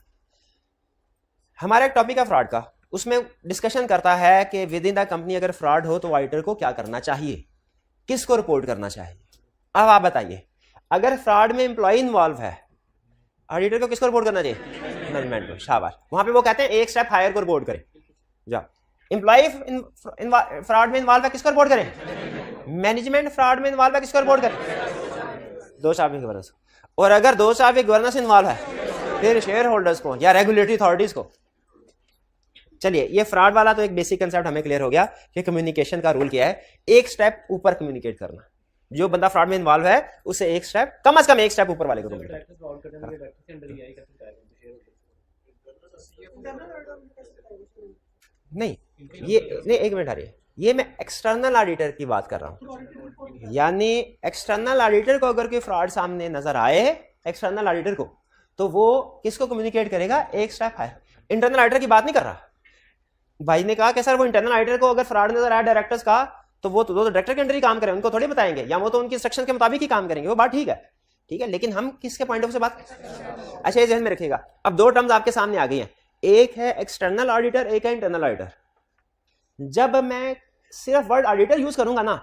हमारा एक टॉपिक है फ्रॉड का, उसमें डिस्कशन करता है कि विद इन द कंपनी अगर फ्रॉड हो तो ऑडिटर को क्या करना चाहिए, किसको रिपोर्ट करना चाहिए। अब आप बताइए, अगर फ्रॉड में एम्प्लॉय इन्वॉल्व है, ऑडिटर को किसको रिपोर्ट करना चाहिए? मैनेजमेंट को। शाबाश। वहां पे वो कहते हैं एक स्टेप हायर को रिपोर्ट करें। जाओ, एम्प्लॉय फ्रॉड में इन्वॉल्व है, किसको रिपोर्ट करें? मैनेजमेंट फ्रॉड में इन्वॉल्व है, किसको रिपोर्ट करें? दो शार्विक गवर्नेंस। और अगर दो शार्विक गवर्नेंस इन्वॉल्व है फिर शेयर होल्डर्स को या रेगुलेटरी अथॉरिटीज को। चलिए, ये फ्रॉड वाला तो एक बेसिक कंसेप्ट हमें क्लियर हो गया कि कम्युनिकेशन का रूल क्या है, एक स्टेप ऊपर कम्युनिकेट करना। जो बंदा फ्रॉड में इन्वॉल्व है उसे एक स्टेप, कम से कम एक स्टेप ऊपर वाले को कम्युनिकेट। नहीं, ये नहीं, एक मिनट आ रही है, ये मैं एक्सटर्नल ऑडिटर की बात कर रहा हूं। यानी एक्सटर्नल ऑडिटर को अगर कोई फ्रॉड सामने नजर आए एक्सटर्नल ऑडिटर को, तो वो किसको कम्युनिकेट करेगा? एक स्टेप हायर। इंटरनल ऑडिटर की बात नहीं कर रहा। भाई ने कहा कि सर वो इंटरनल ऑडिटर को अगर फ्रॉड नजर आया डायरेक्टर्स का, तो वो डायरेक्टर के अंडर ही काम करें, उनको थोड़ी बताएंगे, या वो तो उनकी इंस्ट्रक्शन के मुताबिक ही काम करेंगे। वो बात ठीक है, लेकिन हम किसके पॉइंट ऑफ से बात? अच्छा, ये ध्यान में रखिएगा। अब दो टर्म्स आपके सामने आ गई हैं, एक है एक्सटर्नल ऑडिटर, एक है इंटरनल ऑडिटर। जब मैं सिर्फ वर्ड ऑडिटर यूज करूंगा ना,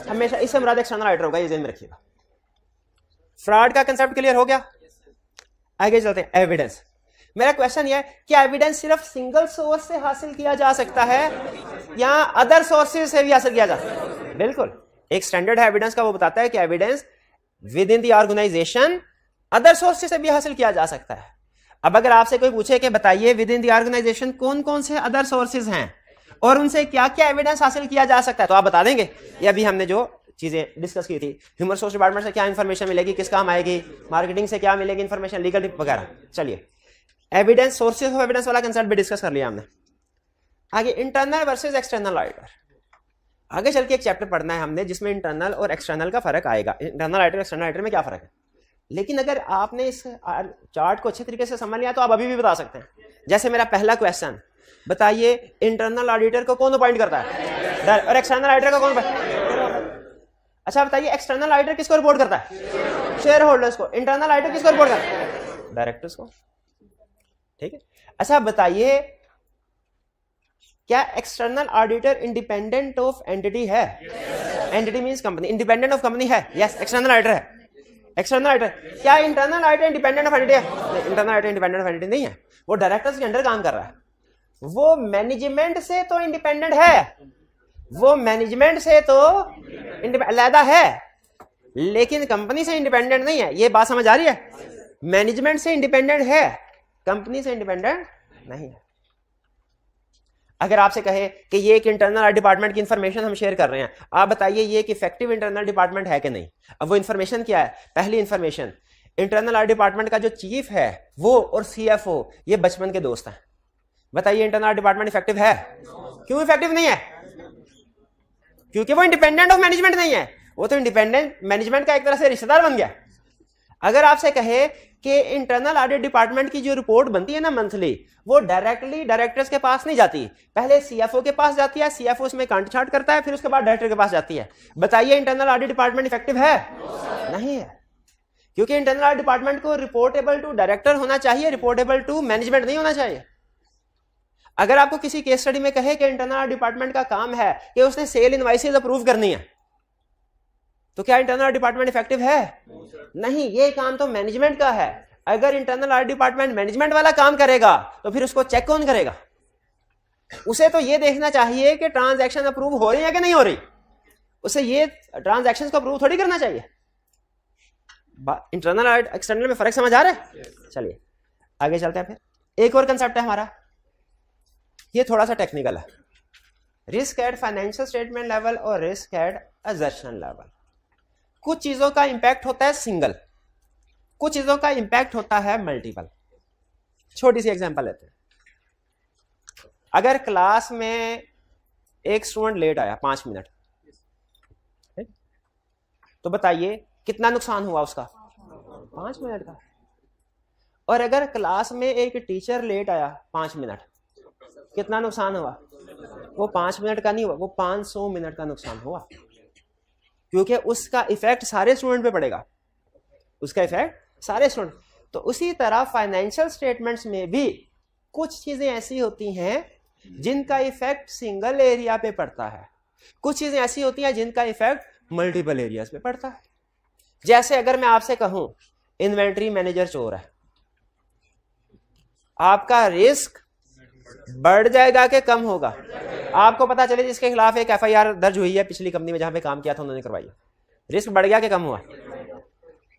हमेशा इससे मुराद एक्सटर्नल ऑडिटर होगा, ये ध्यान में रखिएगा। फ्रॉड का कंसेप्ट क्लियर हो गया? आगे चलते हैं। एविडेंस। मेरा क्वेश्चन यह है, क्या एविडेंस सिर्फ सिंगल सोर्स से हासिल किया जा सकता है या अदर सोर्सेज से भी हासिल किया जा सकता है? बिल्कुल, एक स्टैंडर्ड है एविडेंस का, वो बताता है कि evidence within the organization other sources से भी हासिल किया जा सकता है। अब अगर आपसे कोई पूछे कि बताइए विद इन द ऑर्गेनाइजेशन कौन कौन से अदर सोर्सेज हैं और उनसे क्या क्या एविडेंस हासिल किया जा सकता है, तो आप बता देंगे। ये अभी हमने जो चीजें डिस्कस की थी, ह्यूमन रिसोर्स डिपार्टमेंट से क्या इंफॉर्मेशन मिलेगी, किस काम आएगी, मार्केटिंग से क्या मिलेगी इंफॉर्मेशन, लीगल वगैरह। चलिए, एविडेंस, सोर्सेज ऑफ एविडेंस वाला कंसेप्ट भी डिस्कस कर लिया हमने। आगे इंटरनल वर्सेस एक्सटर्नल ऑडिटर। आगे चल के एक चैप्टर पढ़ना है हमने जिसमें इंटरनल और एक्सटर्नल का फर्क आएगा, इंटरनल ऑडिटर एक्सटर्नल ऑडिटर में क्या फर्क है। लेकिन अगर आपने इस चार्ट को अच्छे तरीके से समझ लिया तो आप अभी भी बता सकते हैं। जैसे मेरा पहला क्वेश्चन, बताइए इंटरनल ऑडिटर को कौन अपॉइंट करता है और एक्सटर्नल ऑडिटर को कौन? अच्छा बताइए, एक्सटर्नल ऑडिटर किसको रिपोर्ट करता है? शेयर होल्डर्स को। इंटरनल ऑडिटर किसको रिपोर्ट करता है? डायरेक्टर्स को। ठीक है। अच्छा बताइए, क्या external auditor independent of entity है? Entity means company, independent of company है? यस, एक्सटर्नल ऑडिटर है। एक्सटर्नल ऑडिटर, क्या internal auditor independent of entity है? Internal auditor independent of entity नहीं है, वो डायरेक्टर्स के अंडर काम कर रहा है, वो मैनेजमेंट से तो इंडिपेंडेंट है, वो मैनेजमेंट से तो अलग है, लेकिन कंपनी से इंडिपेंडेंट नहीं है। ये बात समझ आ रही है? मैनेजमेंट से इंडिपेंडेंट है, कंपनी से इंडिपेंडेंट नहीं है। अगर आपसे कहे कि ये एक इंटरनल डिपार्टमेंट की इंफॉर्मेशन हम शेयर कर रहे हैं, आप बताइए ये एक इफेक्टिव इंटरनल डिपार्टमेंट है कि नहीं? अब वो इंफॉर्मेशन क्या है? पहली इंफॉर्मेशन, इंटरनल डिपार्टमेंट का जो चीफ है वो और सीएफओ ये बचपन के दोस्त हैं। बताइए इंटरनल डिपार्टमेंट इफेक्टिव है? क्यों इफेक्टिव नहीं है? क्योंकि वो इंडिपेंडेंट ऑफ मैनेजमेंट नहीं है, वो तो इंडिपेंडेंट मैनेजमेंट का एक तरह से रिश्तेदार बन गया। अगर आपसे कहे कि इंटरनल ऑडिट डिपार्टमेंट की जो रिपोर्ट बनती है ना मंथली, वो डायरेक्टली डायरेक्टर्स के पास नहीं जाती, पहले सीएफओ के पास जाती है, सीएफओ उसमें कांट छांट करता है, फिर उसके बाद डायरेक्टर के पास जाती है। बताइए इंटरनल ऑडिट डिपार्टमेंट इफेक्टिव है? नहीं है, क्योंकि इंटरनल ऑडिट डिपार्टमेंट को रिपोर्टेबल टू डायरेक्टर होना चाहिए, रिपोर्टेबल टू मैनेजमेंट नहीं होना चाहिए। अगर आपको किसी केस स्टडी में कहे कि इंटरनल ऑडिट डिपार्टमेंट का काम है कि उसने सेल इनवॉइसेस अप्रूव करनी है, तो क्या इंटरनल डिपार्टमेंट इफेक्टिव है? नहीं, ये काम तो मैनेजमेंट का है। अगर इंटरनल ऑडिट डिपार्टमेंट मैनेजमेंट वाला काम करेगा तो फिर उसको चेक कौन करेगा? उसे तो ये देखना चाहिए कि ट्रांजैक्शन अप्रूव हो रही है कि नहीं हो रही, उसे ये ट्रांजैक्शंस को अप्रूव थोड़ी करना चाहिए। इंटरनल ऑडिट एक्सटर्नल में फर्क समझ आ रहा है? चलिए आगे चलते हैं। फिर एक और कंसेप्ट है हमारा, ये थोड़ा सा टेक्निकल है, risk at financial statement level और रिस्क एट असर्शन लेवल। कुछ चीजों का इंपैक्ट होता है सिंगल, कुछ चीजों का इंपैक्ट होता है मल्टीपल। छोटी सी एग्जांपल लेते हैं। अगर क्लास में एक स्टूडेंट लेट आया 5 मिनट, तो बताइए कितना नुकसान हुआ उसका? 5 मिनट का। और अगर क्लास में एक टीचर लेट आया 5 मिनट, कितना नुकसान हुआ? वो 5 मिनट का नहीं हुआ, वो 500 मिनट का नुकसान हुआ, क्योंकि उसका इफेक्ट सारे स्टूडेंट पे पड़ेगा, उसका इफेक्ट सारे स्टूडेंट। तो उसी तरह फाइनेंशियल स्टेटमेंट्स में भी कुछ चीजें ऐसी होती हैं जिनका इफेक्ट सिंगल एरिया पे पड़ता है, कुछ चीजें ऐसी होती हैं जिनका इफेक्ट मल्टीपल एरियाज पे पड़ता है। जैसे अगर मैं आपसे कहूं इन्वेंट्री मैनेजर चोर है, आपका रिस्क बढ़ जाएगा कि कम होगा? आपको पता चले जिसके खिलाफ एक एफआईआर दर्ज हुई है पिछली कंपनी में जहां पे काम किया था उन्होंने करवाई, रिस्क बढ़ गया कि कम हुआ?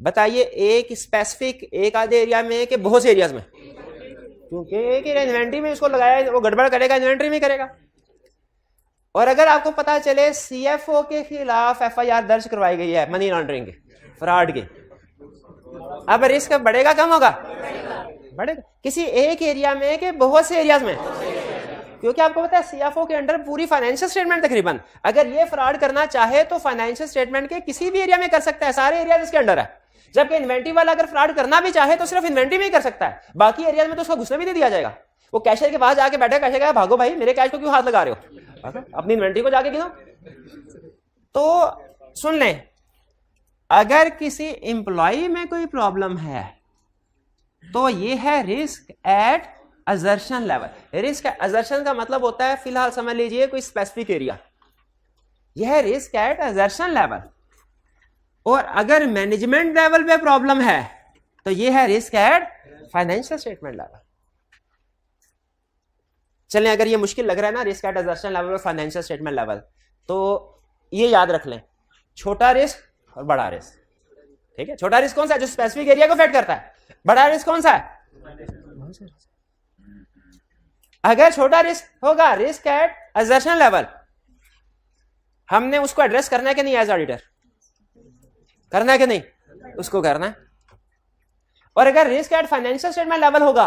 बताइए एक स्पेसिफिक एक आधे एरिया में कि बहुत से एरियाज में? क्योंकि एक इन्वेंट्री में उसको लगाया, वो गड़बड़ करेगा इन्वेंट्री में करेगा। और अगर आपको पता चले सीएफओ के खिलाफ एफआईआर दर्ज करवाई गई है मनी लॉन्ड्रिंग के, फ्रॉड के, अब रिस्क बढ़ेगा कम होगा? बढ़ेगा। किसी एक एरिया में कि बहुत से एरियाज में? क्योंकि आपको पता है सीएफओ के अंडर पूरी फाइनेंशियल स्टेटमेंट तकरीबन, अगर ये फ्रॉड करना चाहे तो फाइनेंशियल स्टेटमेंट के किसी भी एरिया में कर सकता है, सारे एरिया इसके अंडर है। जबकि इन्वेंट्री वाला अगर फ्रॉड करना भी चाहे तो सिर्फ इन्वेंट्री में ही कर सकता है, बाकी एरिया में तो उसको घुसने भी नहीं दिया जाएगा। वो कैशियर के पास जाके बैठे, कैशियर कहेगा भागो भाई मेरे कैश को क्यों हाथ लगा रहे हो, अपनी इन्वेंट्री को जाके गिनो। तो सुन लें, अगर किसी एम्प्लॉय में कोई प्रॉब्लम है तो ये है risk at assertion level. Risk assertion का मतलब होता है, फिलहाल समझ लीजिए कोई स्पेसिफिक एरिया, यह है रिस्क एट असर्शन लेवल। और अगर मैनेजमेंट लेवल पे प्रॉब्लम है तो यह है risk at financial statement level. चलें, अगर ये मुश्किल लग रहा है ना रिस्क एट असर्शन लेवल और फाइनेंशियल स्टेटमेंट लेवल, तो ये याद रख लें, छोटा रिस्क और बड़ा रिस्क। ठीक है, छोटा रिस्क कौन सा है? जो स्पेसिफिक एरिया को अफेक्ट करता है। बड़ा रिस्क कौन सा है? अगर छोटा रिस्क होगा रिस्क एट असर्शन लेवल, हमने उसको एड्रेस करना है कि नहीं? एज ऑडिटर करना है कि नहीं? उसको करना है। और अगर risk at financial statement level होगा,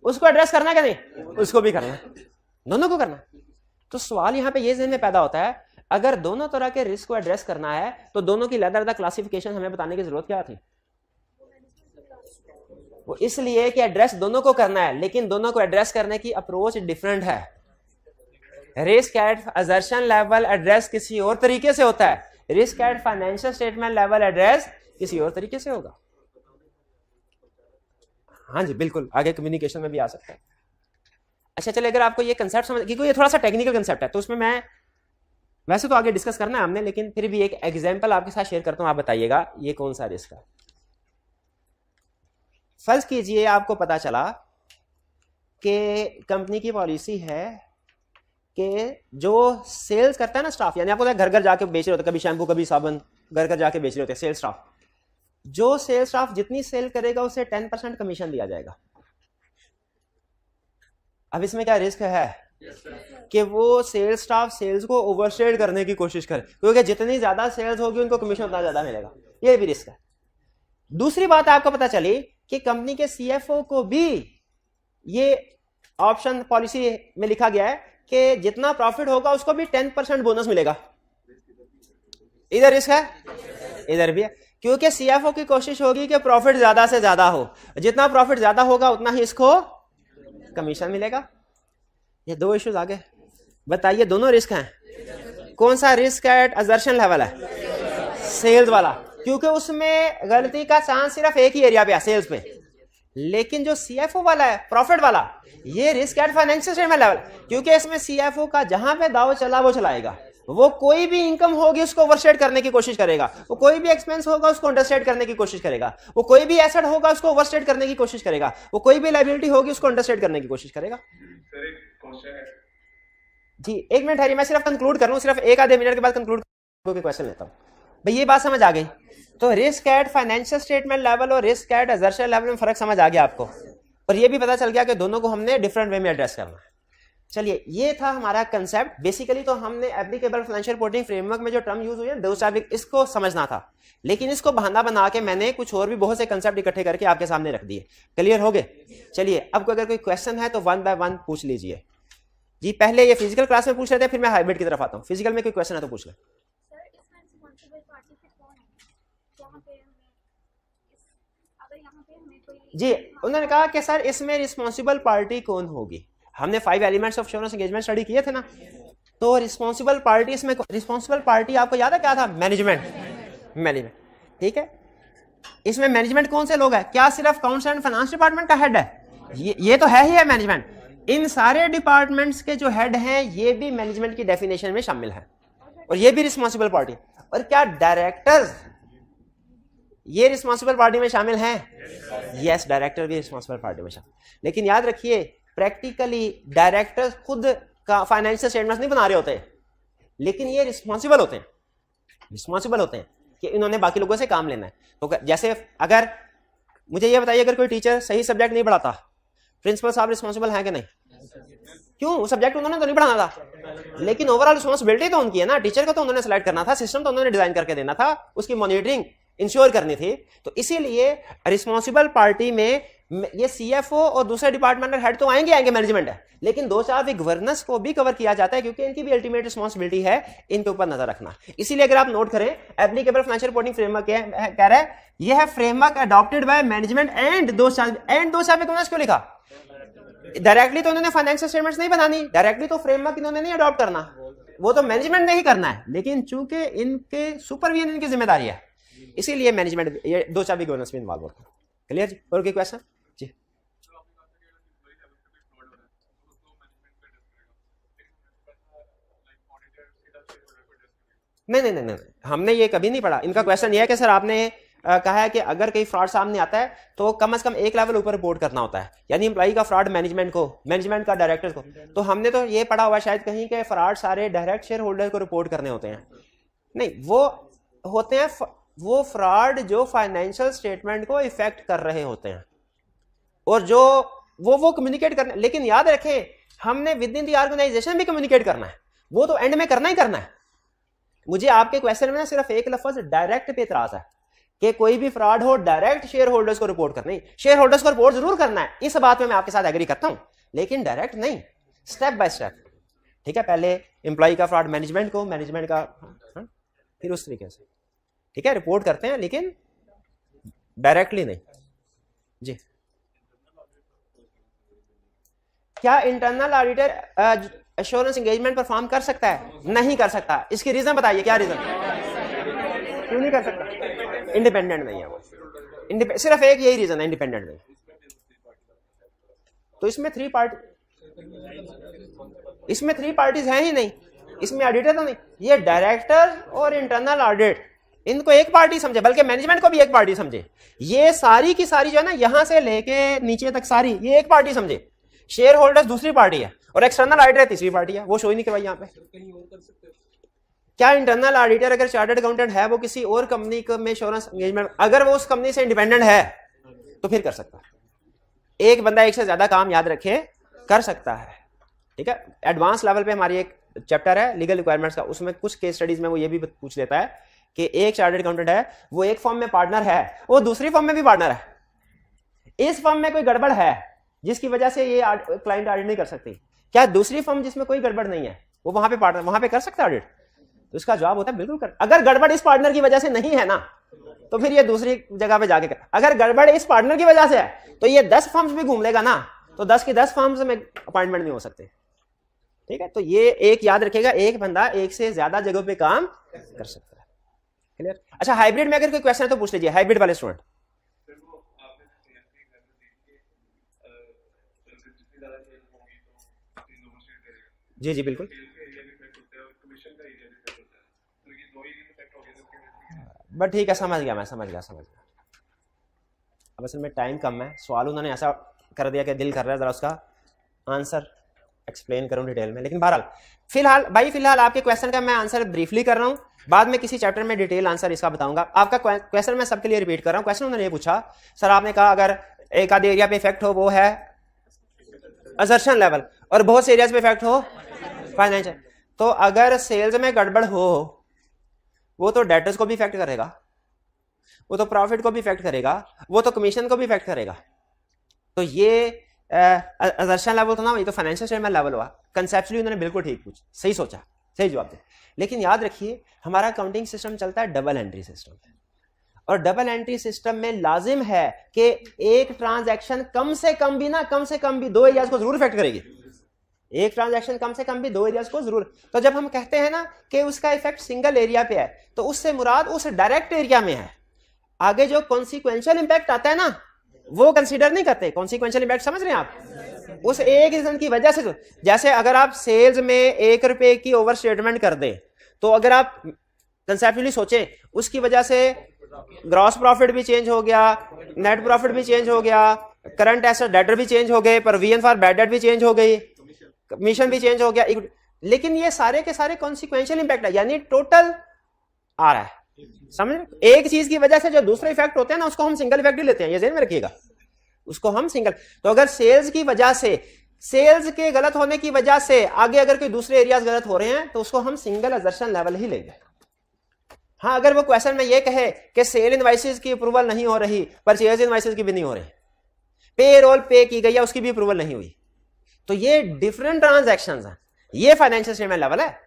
उसको एड्रेस करना है कि नहीं? उसको भी करना है, दोनों को करना है। तो सवाल यहां पे ये ज़हन में पैदा होता है, अगर दोनों तरह के रिस्क को एड्रेस करना है तो दोनों की अलग-अलग क्लासिफिकेशन हमें बताने की जरूरत क्या थी? वो इसलिए कि एड्रेस दोनों को करना है, लेकिन दोनों को एड्रेस करने की अप्रोच डिफरेंट है। Risk at assertion level address किसी और तरीके से होता है, risk at financial statement level address किसी और तरीके से होगा। हाँ जी बिल्कुल, आगे कम्युनिकेशन में भी आ सकता है। अच्छा चलिए, अगर आपको ये कंसेप्ट समझ, क्योंकि ये थोड़ा सा टेक्निकल कंसेप्ट है, तो उसमें मैं वैसे तो आगे डिस्कस करना है हमने, लेकिन फिर भी एक एग्जांपल आपके साथ शेयर करता हूं, आप बताइएगा ये कौन सा रिस्क है। फर्ज कीजिए आपको पता चला कि कंपनी की पॉलिसी है कि जो सेल्स करता है ना स्टाफ, यानी आपको घर घर जाके बेच रहे होते, कभी शैम्पू कभी साबुन घर घर जाके बेच रहे होते सेल्स स्टाफ, जो सेल्स स्टाफ जितनी सेल करेगा उसे 10% कमीशन दिया जाएगा। अब इसमें क्या रिस्क है कि वो सेल्स स्टाफ सेल्स को ओवरस्टेट करने की कोशिश करे, क्योंकि जितनी ज्यादा सेल्स होगी उनको कमीशन उतना ज्यादा मिलेगा, ये भी रिस्क है। दूसरी बात आपको पता चली कि कंपनी के सीएफओ को भी ये ऑप्शन पॉलिसी में लिखा गया है कि जितना प्रॉफिट होगा उसको भी 10% बोनस मिलेगा। इधर रिस्क है, इधर भी है, क्योंकि सीएफओ की कोशिश होगी कि प्रॉफिट ज्यादा से ज्यादा हो, जितना प्रॉफिट ज्यादा होगा उतना ही इसको कमीशन मिलेगा। ये दो इश्यूज आगे बताइए, दोनों रिस्क हैं। कौन सा रिस्क एट असर्शन लेवल है? सेल्स वाला, क्योंकि उसमें गलती का चांस सिर्फ एक ही एरिया पे है, सेल्स पे। लेकिन जो सीएफओ वाला है प्रॉफिट वाला, ये risk at financial statement level, क्योंकि इसमें सीएफओ का जहां पे दाव चला वो चलाएगा। वो कोई भी इनकम होगी उसको ओवरस्टेट करने की कोशिश करेगा, वो कोई भी एक्सपेंस होगा उसको अंडरस्टेट करने की कोशिश करेगा, वो कोई भी एसेट होगा उसको ओवरस्टेट करने की कोशिश करेगा, वो कोई भी लायबिलिटी होगी उसको अंडरस्टेट करने की कोशिश करेगा। जी एक मिनट है, मैं सिर्फ कंक्लूड कर रहा हूं, सिर्फ एक आधे मिनट के बाद कंक्लूड करके क्वेश्चन लेता हूं। भाई ये बात समझ आ गई? तो risk at financial statement level और रिस्क एट असर्शन लेवल में फर्क समझ आ गया आपको, और ये भी पता चल गया कि दोनों को हमने डिफरेंट वे में एड्रेस करना है। चलिए ये था हमारा कंसेप्ट। बेसिकली तो हमने एप्लीकेबल फाइनेंशियल रिपोर्टिंग फ्रेमवर्क में जो टर्म यूज हुई है दो चार इसको समझना था, लेकिन इसको बहाना बना के मैंने कुछ और भी बहुत से कंसेप्ट इकट्ठे करके आपके सामने रख दिए। क्लियर हो गए? चलिए अब अगर कोई क्वेश्चन है तो 1 बाय 1 पूछ लीजिए। जी पहले ये फिजिकल क्लास में पूछ रहे थे, फिर मैं हाइब्रिड की तरफ आता हूँ। फिजिकल में कोई क्वेश्चन है तो पूछ ले। जी उन्होंने कहा कि सर इसमें रिस्पॉन्सिबल पार्टी कौन होगी। हमने 5 elements of assurance engagement study किए थे ना, तो रिस्पॉन्सिबल पार्टी, इसमें रिस्पॉन्सिबल पार्टी आपको याद है क्या था? मैनेजमेंट। ठीक है, इसमें मैनेजमेंट कौन से लोग हैं? क्या सिर्फ अकाउंट्स एंड फाइनेंस डिपार्टमेंट का हेड है? ये तो है ही है मैनेजमेंट। इन सारे डिपार्टमेंट्स के जो हेड हैं ये भी मैनेजमेंट की डेफिनेशन में शामिल है, और ये भी रिस्पॉन्सिबल पार्टी। और क्या डायरेक्टर्स ये रिस्पॉन्सिबल पार्टी में शामिल हैं? यस, डायरेक्टर भी रिस्पॉन्सिबल पार्टी में शामिल। लेकिन याद रखिए प्रैक्टिकली डायरेक्टर्स खुद का फाइनेंशियल स्टेटमेंट्स नहीं बना रहे होते, लेकिन ये रिस्पॉन्सिबल होते हैं कि इन्होंने बाकी लोगों से काम लेना है। तो जैसे अगर मुझे ये बताइए, अगर कोई टीचर सही सब्जेक्ट नहीं पढ़ाता, प्रिंसिपल साहब रिस्पॉन्सिबल है कि नहीं? क्यों? वो सब्जेक्ट उन्होंने तो नहीं पढ़ाना था, लेकिन ओवरऑल रिस्पॉन्सिबिलिटी तो उनकी है ना। टीचर को तो उन्होंने सेलेक्ट करना था, सिस्टम तो उन्होंने डिजाइन करके देना था, उसकी मॉनिटरिंग इंश्योर करनी थी। तो इसीलिए रिस्पॉन्सिबल पार्टी में ये सीएफओ और दूसरे डिपार्टमेंट हेड तो आएंगे मैनेजमेंट है, लेकिन दो चार भी गवर्नेंस को भी कवर किया जाता है, क्योंकि इनकी भी अल्टीमेट रिस्पॉन्सिबिलिटी है इनके ऊपर नजर रखना। इसीलिए अगर आप नोट करें एप्लीकेबल फाइनेंशियल रिपोर्टिंग फ्रेमवर्क कह रहा है यह है framework adopted by management and दो चार क्यों लिखा? डायरेक्टली तो उन्होंने फाइनेंशियल स्टेटमेंट्स नहीं बनानी, डायरेक्टली तो फ्रेमवर्क इन्होंने नहीं अडॉप्ट करना, वो तो मैनेजमेंट ने ही करना है, लेकिन चूंकि इनके सुपरविजन इनकी जिम्मेदारी है, इसीलिए मैनेजमेंट ये दो चार भी गवर्नेंस में इन्वॉल्व होता है। क्लियर जी? और कोई क्वेश्चन? जी नहीं, हमने ये कभी नहीं पढ़ा। इनका क्वेश्चन ये है कि सर आपने कहा है कि अगर कहीं फ्रॉड सामने आता है तो कम से कम एक लेवल ऊपर रिपोर्ट करना होता है, यानी एम्प्लॉई का फ्रॉड मैनेजमेंट को, मैनेजमेंट का डायरेक्टर को। तो हमने तो ये पढ़ा हुआ शायद कहीं के फ्रॉड सारे डायरेक्ट शेयर होल्डर को रिपोर्ट करने होते हैं। नहीं, वो होते हैं वो फ्रॉड जो फाइनेंशियल स्टेटमेंट को इफेक्ट कर रहे होते हैं, और जो वो कम्युनिकेट करना। लेकिन याद रखें हमने विद इन द ऑर्गेनाइजेशन भी कम्युनिकेट करना है, वो तो एंड में करना ही करना है। मुझे आपके क्वेश्चन में सिर्फ एक लफ्ज डायरेक्ट पे इतराज है कि कोई भी फ्रॉड हो डायरेक्ट शेयर होल्डर्स को रिपोर्ट करना। शेयर होल्डर्स को रिपोर्ट जरूर करना है, इस बात में मैं आपके साथ एग्री करता हूं, लेकिन डायरेक्ट नहीं, स्टेप बाय स्टेप। ठीक है, पहले एम्प्लॉय का फ्रॉड मैनेजमेंट को, मैनेजमेंट का फिर उस तरीके से, ठीक है, रिपोर्ट करते हैं, लेकिन डायरेक्टली नहीं। जी क्या internal auditor assurance engagement perform कर सकता है? नहीं कर सकता। इसकी रीजन बताइए, क्या रीजन? क्यों नहीं कर सकता? इंडिपेंडेंट नहीं है वो, सिर्फ एक यही रीजन है, इंडिपेंडेंट नहीं। तो इसमें 3 पार्ट, इसमें 3 पार्टीज हैं ही नहीं, इसमें ऑडिटर तो नहीं, ये डायरेक्टर और इंटरनल ऑडिट इनको एक पार्टी समझे, बल्कि मैनेजमेंट को भी एक पार्टी समझे। ये सारी की सारी जो है ना, यहां से लेके नीचे तक सारी ये एक पार्टी समझे। शेयर होल्डर्स दूसरी पार्टी है और एक्सटर्नल ऑडिटर तीसरी पार्टी है, वो शो ही नहीं करवाई यहाँ पे। क्या इंटरनल ऑडिटर अगर चार्टर्ड अकाउंटेंट है, वो किसी और कंपनी में इंश्योरेंस एंगेजमेंट, अगर वो उस कंपनी से इंडिपेंडेंट है तो फिर कर सकता है। एक बंदा एक से ज्यादा काम याद रखे कर सकता है, ठीक है। एडवांस लेवल पे हमारी एक चैप्टर है लीगल रिक्वायरमेंट्स का, उसमें कुछ केस स्टडीज में वो ये भी पूछ लेता है कि एक चार्टर्ड अकाउंटेंट है, वो एक फर्म में पार्टनर है, वो दूसरी फर्म में भी पार्टनर है, इस फर्म में कोई गड़बड़ है जिसकी वजह से ये क्लाइंट ऑडिट नहीं कर सकती, क्या दूसरी फर्म जिसमें कोई गड़बड़ नहीं है वो वहां पे पार्टनर वहां पे कर सकता है ऑडिट? तो इसका जवाब होता है बिल्कुल कर। अगर गड़बड़ इस पार्टनर की वजह से नहीं है ना, तो फिर ये दूसरी जगह पे जाके कर। अगर गड़बड़ इस पार्टनर की वजह से है तो ये 10 फर्म्स भी घूम लेगा ना, तो 10 की 10 फर्म्स में अपॉइंटमेंट नहीं हो सकते, ठीक है। तो ये एक याद रखेगा, एक बंदा एक से ज्यादा जगहों पे काम कर सकता है, क्लियर। अच्छा, हाइब्रिड में अगर कोई क्वेश्चन है तो पूछ लीजिए, हाइब्रिड वाले स्टूडेंट। जी जी बिल्कुल, बट ठीक है, समझ गया मैं, समझ गया। अब असल में टाइम कम है, सवाल उन्होंने ऐसा कर दिया कि दिल कर रहा है जरा उसका आंसर एक्सप्लेन करूं डिटेल में, लेकिन बहरहाल फिलहाल आपके क्वेश्चन का मैं आंसर ब्रीफली कर रहा हूं, बाद में किसी चैप्टर में डिटेल आंसर इसका बताऊंगा। आपका क्वेश्चन मैं सबके लिए रिपीट कर रहा हूं। क्वेश्चन उन्होंने ये पूछा, सर आपने कहा अगर एक आधे एरिया पे इफेक्ट हो वो है असर्शन लेवल, और बहुत से एरियाज पे इफेक्ट हो फाइनेंशियल, तो अगर सेल्स में गड़बड़ हो वो तो डेटर्स को भी इफेक्ट करेगा, वो तो प्रॉफिट को भी इफेक्ट करेगा, वो तो कमीशन को भी इफेक्ट करेगा। तो ये असर्शन लेवल तो ना, ये तो फाइनेंशियल स्टेटमेंट लेवल हुआ। कंसेप्चुअली उन्होंने बिल्कुल ठीक पूछा, सही सोचा, सही जवाब दिया। लेकिन याद रखिए हमारा अकाउंटिंग सिस्टम चलता है डबल एंट्री सिस्टम, और डबल एंट्री सिस्टम में लाजिम है कि एक ट्रांजैक्शन कम से कम भी 2 एरियाज को जरूर इफेक्ट करेगी। एक ट्रांजैक्शन कम से कम भी 2 एरियाज को जरूर। तो जब हम कहते हैं ना कि उसका इफेक्ट सिंगल एरिया पे है, तो उससे मुराद उस डायरेक्ट एरिया में है। आगे जो कॉन्सिक्वेंशियल इंपैक्ट आता है ना, वो कंसीडर नहीं करते। कॉन्सिक्वेंशियल इंपैक्ट समझ रहे हैं आप? उस एक रीजन की वजह से, जैसे अगर आप सेल्स में 1 रुपए की ओवर स्टेटमेंट कर दें, तो अगर आप कंसेप्चुअली सोचें, उसकी वजह से ग्रॉस प्रॉफिट भी चेंज हो गया, नेट प्रॉफिट भी चेंज हो गया, करंट एसेट डेटर भी चेंज हो गए, प्रोविजन फॉर बैड डेट भी चेंज हो गई, कमीशन भी चेंज हो गया। लेकिन ये सारे के सारे कॉन्सिक्वेंशियल इंपैक्ट है, यानी टोटल आ रहा है। समझ, एक चीज की वजह से जो दूसरे इफेक्ट होते हैं ना, उसको हम सिंगल इफेक्ट ही लेते हैं, ये ध्यान में रखिएगा, उसको हम सिंगल। तो अगर सेल्स की वजह से, सेल्स के गलत होने की वजह से आगे अगर कोई दूसरे एरियाज गलत हो रहे हैं, तो उसको हम सिंगल असर्शन लेवल ही लेंगे। हाँ, अगर वो क्वेश्चन में ये कहे कि सेल इनवाइसेस की अप्रूवल नहीं हो रही, परचेज इनवाइसेस की भी नहीं हो रही, पे रोल पे की गई है उसकी भी अप्रूवल नहीं हुई, तो ये डिफरेंट ट्रांजैक्शंस हैं, ये फाइनेंशियल स्टेटमेंट लेवल है।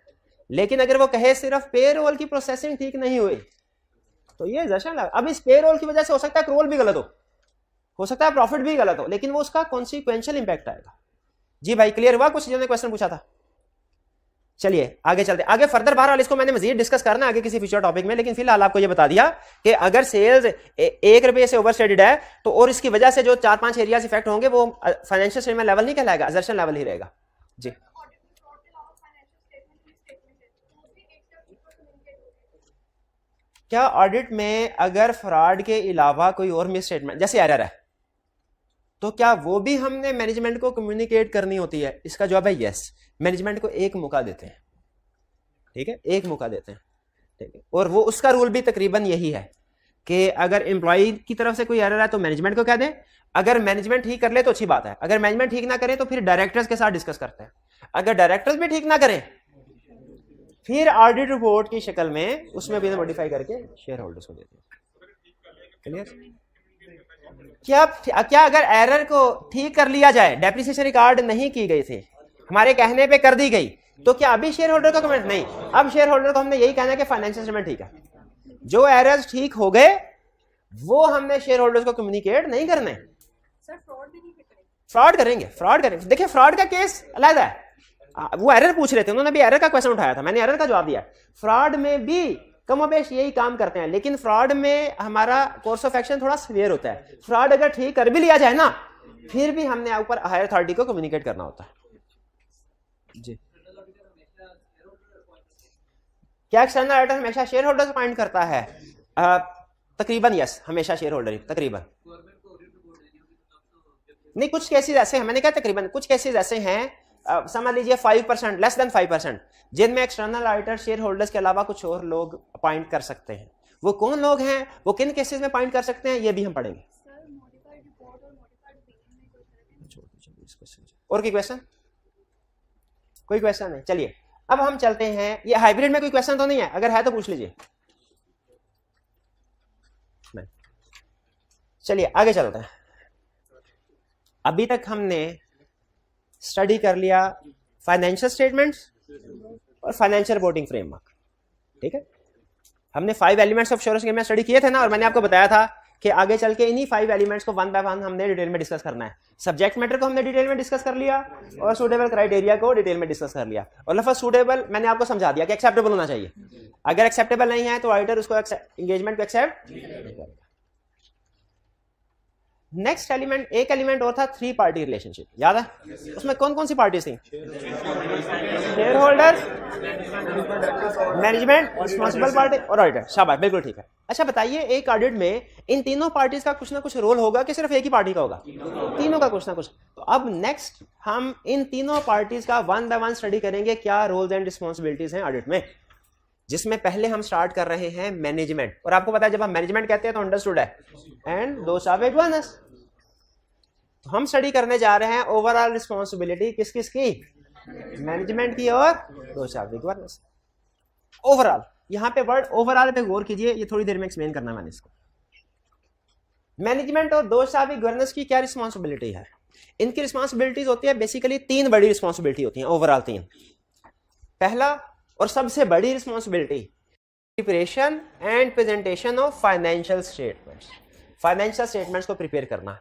लेकिन अगर वो कहे सिर्फ पे रोल की प्रोसेसिंग ठीक नहीं हुई, तो ये असर्शन लेवल। अब इस पे रोल की वजह से हो सकता है क्रोल भी गलत हो सकता है प्रॉफिट भी गलत हो, लेकिन वो उसका कॉन्सिक्वेंशियल इंपैक्ट आएगा। जी भाई, क्लियर हुआ? कुछ जिन्होंने क्वेश्चन पूछा था। चलिए आगे चलते, आगे फर्दर बहरहाल इसको मैंने मजीद डिस्कस करना आगे किसी फ्यूचर टॉपिक में, लेकिन फिलहाल आपको ये बता दिया कि अगर सेल्स 1 रुपये से ओवरस्टेटेड है, तो और इसकी वजह से जो 4-5 एरियाज इफेक्ट होंगे, वो फाइनेंशियल स्टेटमेंट लेवल नहीं कहलाएगा, असर्शन लेवल ही रहेगा। जी, क्या ऑडिट में अगर फ्रॉड के अलावा कोई और मिस स्टेटमेंट जैसे एरर है, तो क्या वो भी हमने मैनेजमेंट को कम्युनिकेट करनी होती है? इसका जवाब है यस। मैनेजमेंट को एक मौका देते हैं, ठीक है, एक मौका देते हैं, ठीक है। और वो उसका रूल भी तकरीबन यही है कि अगर एम्प्लॉय की तरफ से कोई एरर है तो मैनेजमेंट को कह दें, अगर मैनेजमेंट ठीक कर ले तो अच्छी बात है, अगर मैनेजमेंट ठीक ना करे तो फिर डायरेक्टर्स के साथ डिस्कस करते हैं, अगर डायरेक्टर्स भी ठीक ना करें फिर ऑडिट रिपोर्ट की शक्ल में उसमें भी मॉडिफाई करके शेयर होल्डर्स को देते हैं। क्लियर? क्या अगर एरर को ठीक कर लिया जाए, डेप्रिसिएशन रिकॉर्ड नहीं की गई थी, हमारे कहने पे कर दी गई, तो क्या अभी शेयर होल्डर का कमेंट नहीं? अब शेयर होल्डर को हमने यही कहना है कि फाइनेंशियल स्टेटमेंट ठीक है, जो एरर्स ठीक हो गए वो हमने शेयर होल्डर्स को कम्युनिकेट नहीं करने। फ्रॉड करेंगे। देखिए, फ्रॉड का केस अलग है, वो एरर पूछ रहे थे, उन्होंने भी एरर का क्वेश्चन उठाया था, मैंने एरर का जवाब दिया। फ्रॉड में भी कमोबेश यही काम करते हैं, लेकिन फ्रॉड में हमारा कोर्स ऑफ एक्शन थोड़ा सीवियर होता है। फ्रॉड अगर ठीक कर भी लिया जाए ना, फिर भी हमने ऊपर हायर अथॉरिटी को कम्युनिकेट करना होता है। जी, क्या एक्सटर्नल ऑडिटर हमेशा शेयर होल्डर अपॉइंट करता है? तकरीबन यस, हमेशा शेयर होल्डर ही, तकरीबन नहीं। कुछ केसेस ऐसे हैं, मैंने कहा तकरीबन, कुछ केसेस ऐसे हैं समझ लीजिए 5%, लेस देन 5%, जिनमें एक्सटर्नल ऑडिटर शेयर होल्डर्स के अलावा कुछ और लोग अपॉइंट कर सकते हैं। वो कौन लोग हैं, वो किन केसेस में अपॉइंट कर सकते हैं, ये भी हम पढ़ेंगे। और कोई क्वेश्चन? कोई क्वेश्चन नहीं? चलिए अब हम चलते हैं, ये हाइब्रिड में कोई क्वेश्चन तो नहीं है? अगर है तो पूछ लीजिए। नहीं, चलिए आगे चलते हैं। अभी तक हमने स्टडी कर लिया फाइनेंशियल स्टेटमेंट्स और फाइनेंशियल रिपोर्टिंग फ्रेमवर्क, ठीक है। हमने 5 एलिमेंट्स ऑफ एश्योरेंस में स्टडी किए थे ना, और मैंने आपको बताया था कि आगे चल के इन्हीं 5 एलिमेंट्स को वन बाय वन हमने डिटेल में डिस्कस करना है। सब्जेक्ट मैटर को हमने डिटेल में डिस्कस कर लिया और सूटेबल क्राइटेरिया को डिटेल में डिस्कस कर लिया। और लफ्ज़ सूटेबल मैंने आपको समझा दिया कि एक्सेप्टेबल होना चाहिए। अगर एक्सेप्टेबल नहीं है तो ऑडिटर उसको एंगेजमेंट को एक्सेप्ट नहीं करेगा। नेक्स्ट एलिमेंट, एक एलिमेंट और था 3 पार्टी रिलेशनशिप, याद है? उसमें कौन कौन सी पार्टीज थी? Share holders, management, responsible party और ऑडिटर। शाबाश, बिल्कुल ठीक है। अच्छा बताइए, एक ऑडिट में इन तीनों पार्टीज का कुछ ना कुछ रोल होगा कि सिर्फ एक ही पार्टी का होगा? तीनों का कुछ ना कुछ। तो अब नेक्स्ट हम इन तीनों पार्टीज का वन बाय वन स्टडी करेंगे, क्या रोल्स एंड रिस्पॉन्सिबिलिटीज हैं ऑडिट में। जिसमें पहले हम स्टार्ट कर रहे हैं मैनेजमेंट। और आपको पता है जब हम मैनेजमेंट कहते हैं तो अंडरस्टूड है, एंड दोस आर गवर्नेंस। तो हम स्टडी करने जा रहे हैं ओवरऑल रिस्पॉन्सिबिलिटी किस किस की? मैनेजमेंट की और दोस आर गवर्नेंस। ओवरऑल, यहां पे वर्ड ओवरऑल पे गौर कीजिए, ये थोड़ी देर में एक्सप्लेन करना है मैंने इसको। मैनेजमेंट और दोस आर गवर्नेंस की क्या रिस्पॉन्सिबिलिटी है? इनकी रिस्पॉन्सिबिलिटीज होती है बेसिकली 3 बड़ी रिस्पॉन्सिबिलिटी होती हैं ओवरऑल 3। पहला और सबसे बड़ी responsibility, preparation and presentation of financial statements. Financial statements को प्रिपेयर करना